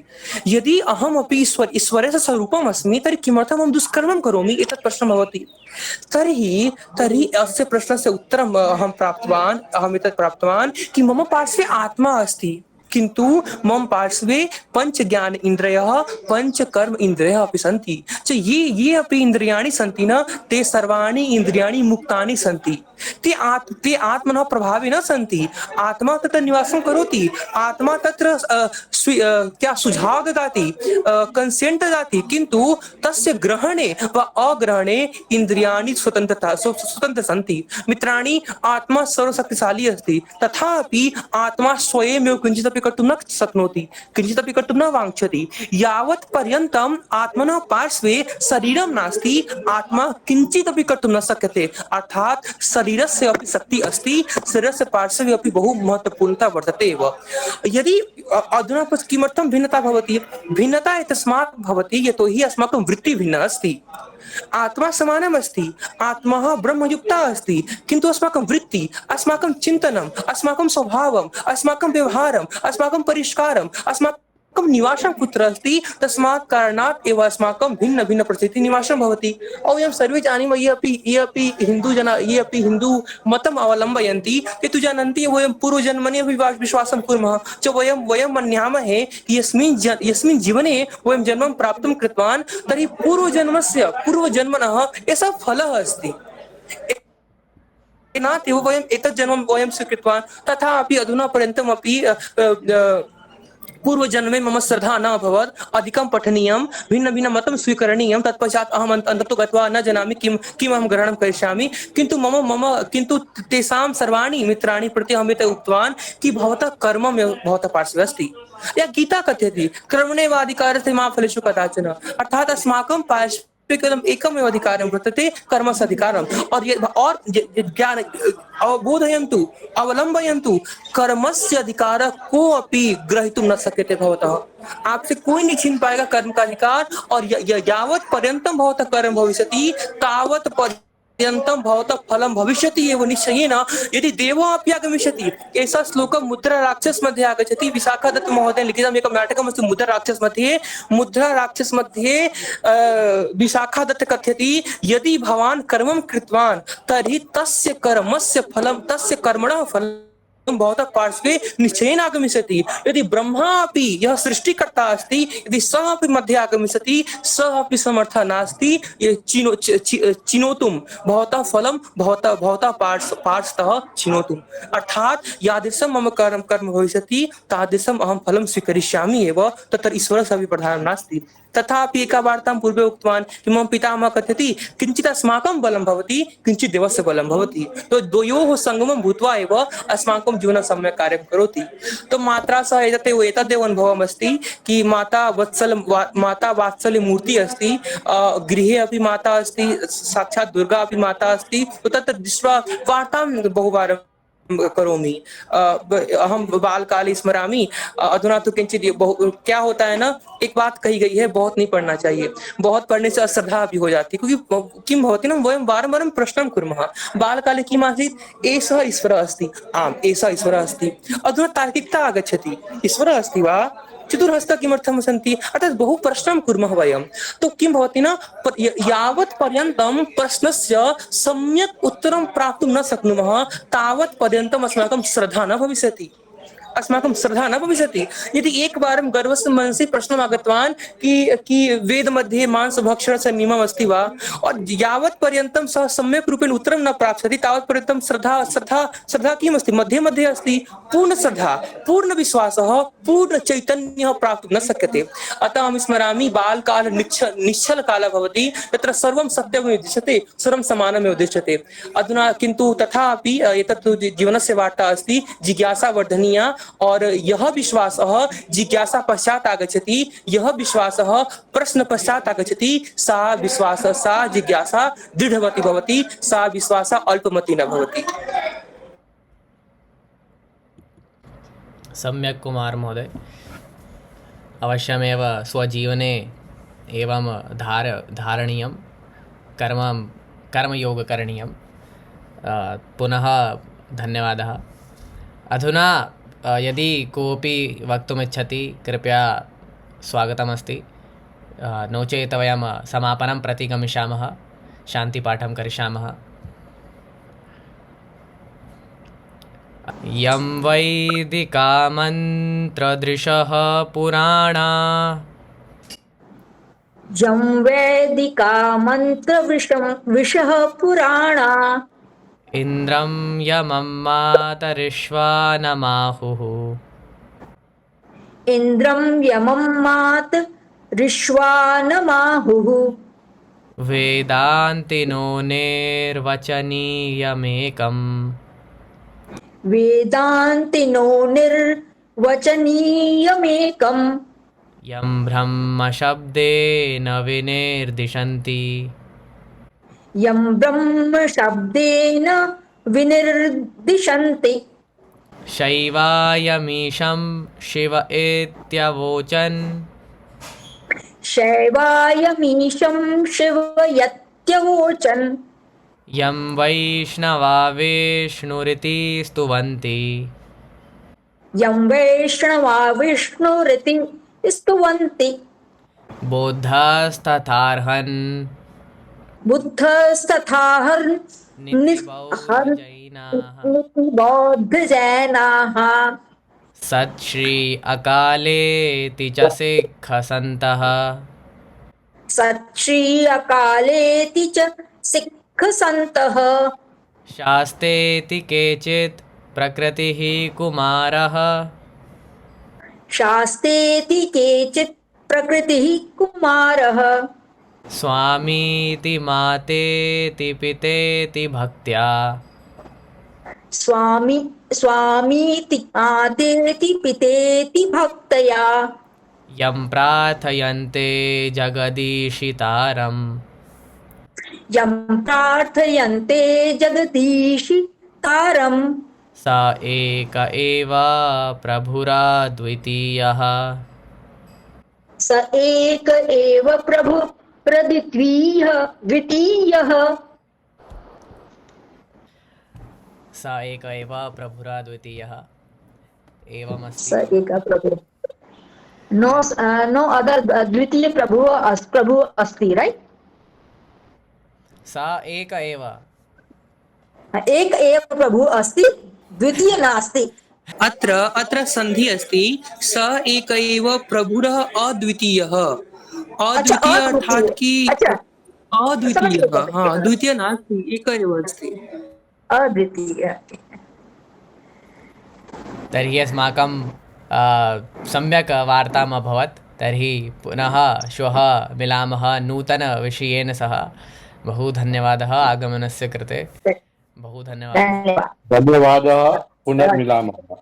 यदि अहमपि ईश्वरस्य स्वरूपम् अस्मि, तर्हि किमर्थम् अहं दुष्कर्मं करोमि? एतत् प्रश्नः भवति। तर्हि अस्य प्रश्नस्य उत्तरम् अहम् एतत् प्राप्तवान् कि मम पार्श्वे आत्मा अस्ति, किन्तु मम पार्श्वे पंच ज्ञान इन्द्रियः, पंच कर्म इन्द्रियः अपि सन्ति। ये अपि इन्द्रियाणि सन्ति न, ते सर्वाणि इन्द्रियाणि मुक्तानि सन्ति। ते आत्मनः प्रभावे न सन्ति। आत्मा तत्र निवासं करोति। आत्मा तत्र सुझाव ददाति, कंसेंट ददाति, किन्तु तस्य ग्रहणे वा अग्रहणे इन्द्रियाणि स्वतन्त्र सन्ति। मित्राणि, आत्मा सर्वशक्तिशाली अस्ति, तथापि आत्मा स्वयमेव किञ्चिदपि कर्तुं न शक्नोति, किञ्चिदपि कर्तुं न वाञ्छति। यावत् पर्यन्तम् आत्मनः पार्श्वे शरीरं नास्ति, आत्मा किञ्चिदपि कर्तुं न शक्यते। अर्थात् शरीरस्य अपि शक्तिः अस्ति, शरीरस्य पार्श्वे अपि बहु महत्त्वपूर्णता वर्तते एव। यदि अधुना किमर्थं भिन्नता भवति? भिन्नता एतस्मात् भवति यतोहि अस्माकं वृत्तिः भिन्ना अस्ति। आत्मा समानम् अस्ति, आत्मा ब्रह्मयुक्ता अस्ति, किन्तु अस्माकं वृत्तिः, अस्माकं चिन्तनम्, अस्माकं स्वभावम्, अस्माकं व्यवहारम्, अस्माकं परिष्कारम्, अस्माकं निवासं कुत्र अस्ति, तस्मात् कारणात् एव अस्माकं भिन्न भिन्न परिस्थितिः निवासं भवति। वयं सर्वे जानीमः, ये अपि हिन्दू मतम् अवलम्बयन्ति, ते तु जानन्ति वयं पूर्वजन्मनि अपि विश्वासं कुर्मः च। वयं मन्यामहे यस्मिन् जीवने वयं जन्मं प्राप्तं कृतवान्, तर्हि पूर्वजन्मनः एषः फलः अस्ति। एनात् एव वयम् एतत् जन्मं वयं स्वीकृतवान्। तथापि अधुना पर्यन्तमपि पूर्वजन्मे मम श्रद्धा न अभवत्, अधिकं पठनीयं, भिन्नभिन्नमतं स्वीकरणीयं। तत्पश्चात् अहम् अन्ततो गत्वा न जानामि किम् अहं ग्रहणं करिष्यामि। किन्तु तेषां सर्वाणि मित्राणि प्रति अहम् एतत् उक्तवान् कि भवतः कर्ममेव भवतः पार्श्वे अस्ति। या गीता कथयति, कर्मणैवाधिकारस्ते मा फलेषु कदाचन। अर्थात् अस्माकं पार्श्वे केवलम् एकमेव अधिकारं वर्तते, कर्मस्य अधिकारम्। और ज्ञान अवबोधयन्तु, अवलम्बयन्तु, कर्मस्य अधिकारः कोऽपि ग्रहीतुं न शक्यते भवतः। आपसे कोई नहीं छीन पाएगा कर्म का अधिकार। और यावत् पर्यन्तं भवतः कर्म भविष्यति, तावत् पर्यन्तं भवतः फलं भविष्यति एव निश्चयेन। यदि देवो अपि आगमिष्यति, एषः श्लोकं मुद्रा राक्षस मध्ये आगच्छति। विशाखादत्त महोदयेन लिखितम् एकं नाटकमस्ति मुद्रा राक्षस मध्ये विशाखादत्त कथयति, यदि भवान् कर्मं कृतवान्, तर्हि तस्य कर्मणः फलं भवतः पार्श्वे निश्चयेन आगमिष्यति। यदि ब्रह्मा अपि, यः सृष्टिकर्ता अस्ति, यदि सः अपि मध्ये आगमिष्यति, सः अपि समर्थः नास्ति चिनोतुं भवतः फलं भवतः पार्श्वतः चिनोतुम्। अर्थात् यादृशं मम कर्म भविष्यति, तादृशम् अहं फलं स्वीकरिष्यामि एव। तत्र ईश्वरस्य अपि प्रधानं नास्ति। तथापि एका वार्तां पूर्वे उक्तवान् कि मम पितामहः कथयति, किञ्चित् अस्माकं बलं भवति, किञ्चित् देवस्य बलं भवति। तो द्वयोः सङ्गमं भूत्वा एव अस्माकं जीवनं सम्यक् कार्यं करोति। तो मात्रा सह एतदेव अनुभवम् अस्ति कि माता वात्सल्यमूर्तिः अस्ति। गृहे अपि माता अस्ति, साक्षात् दुर्गा अपि माता अस्ति। तो तत्र दृष्ट्वा वार्तां बहुवारं करोमि। अहम बालकाले स्मरामि। अधुना तो किंचित क्या होता है ना, एक बात कही गई है, बहुत नहीं पढ़ना चाहिए। बहुत पढ़ने से अश्रद्धा भी हो जाती है, क्योंकि किं भवति न, वयं वारं वारं प्रश्नं कुर्मः। बालकाले किम् आसीत्, एषः ईश्वरः अस्ति, आम् एषः ईश्वरः अस्ति। अधुना तार्किकता आगच्छति, ईश्वरः अस्ति वा, चतुर्हस्तः किमर्थं सन्ति, अर्थात् बहु प्रश्नं कुर्मः वयं। तो किं भवति न, यावत् पर्यन्तं प्रश्नस्य सम्यक् उत्तरं प्राप्तुं न शक्नुमः, तावत् पर्यन्तम् अस्माकं श्रद्धा न भविष्यति। अस्माकं श्रद्धा न भविष्यति। यदि एकवारं गर्वस्य मनसि प्रश्नम् आगतवान् कि वेद मध्ये मांसभक्षणस्य नियमः अस्ति वा, और यावत् पर्यन्तं सः सम्यक् रूपेण उत्तरं न प्राप्स्यति, तावत् पर्यन्तं श्रद्धा श्रद्धा श्रद्धा किम् अस्ति, मध्ये मध्ये अस्ति। पूर्ण श्रद्धा, पूर्ण विश्वासः, पूर्ण चैतन्यः प्राप्तुं न शक्यते। अतः अहं स्मरामि, बालकाल निश्चल कालः भवति, तत्र सर्वं सत्यमेव दृश्यते, सर्वं समानमेव दृश्यते। अधुना किन्तु तथापि एतत् तु जीवनस्य वार्ता अस्ति, जिज्ञासा वर्धनीया। और यह विश्वासः जिज्ञासा पश्चात् आगच्छति, यह विश्वासः प्रश्न पश्चात् आगच्छति, सा विश्वासः, सा जिज्ञासा दृढवती भवति, सा विश्वासः अल्पमती न भवति। सम्यक् कुमार महोदय, अवश्यमेव स्वजीवने एवं धारणीयं, कर्मयोग करणीयं। पुनः धन्यवादः। अधुना यदि कोऽपि वक्तुमिच्छति, कृपया स्वागतमस्ति। नो चेत् वयं समापनं प्रति गमिष्यामः, शान्तिपाठं करिष्यामः। यं वैदिका मन्त्रदृशः पुराणा, यं वैदिका विषः पुराणा, इन्द्रं यमं मातरिश्वानमाहुः, इन्द्रं यमं मातरिश्वानमाहुः, वेदान्तिनो निर्वचनीयमेकम्, वेदान्तिनो निर्वचनीयमेकम्, यं ब्रह्मशब्देन विनिर्दिशन्ति, यं ब्रह्म शब्देन विनिर्दिशन्ति, शैवायमीशं शिव इत्यवोचन्, शैवायमीशं शिवयत्यवोचन्, यं वैष्णवा विष्णुरिति स्तुवन्ति, यं वैष्णवा विष्णुरिति स्तुवन्ति, बौद्धस्तथार्हन्, बुद्धस्तथाहर् बौद्धजैनाः, सत् श्री अकालेति च सिक्खसन्तः, सत् श्री अकालेति च सिक्खसन्तः, शास्तेति केचित् प्रकृतिः कुमारः, शास्तेति केचित् प्रकृतिः कुमारः, स्वामीति मातेति पितेति भक्त्या, स्वामीति मातेति पितेति भक्तया, यं प्रार्थयन्ते जगदीशितारम्, यं प्रार्थयन्ते जगदीशितारम्, स एक एव प्रभुराद्वितीयः, स एक एव द्वितीयः, स एक एव प्रभुराद्वितीयः। एवमस्ति। स एक प्रभु, नो अदर द्वितीय प्रभु अस्ति, राइट? स एक एव, एक एव प्रभु अस्ति, द्वितीय नास्ति। अत्र संधि अस्ति, स एक एव प्रभुरः अद्वितीयः। अद्वितीय अर्थात् कि अद्वितीयः, हाँ, द्वितीय नास्ति, एक एव अस्ति, अद्वितीय। तर्हि अस्माकं सम्यक् वार्ताम् अभवत्। तर्हि पुनः श्वः मिलामः नूतनविषयेन सह। बहु धन्यवादः आगमनस्य कृते। बहु धन्यवादः। धन्यवादः, पुनर्मिलामः।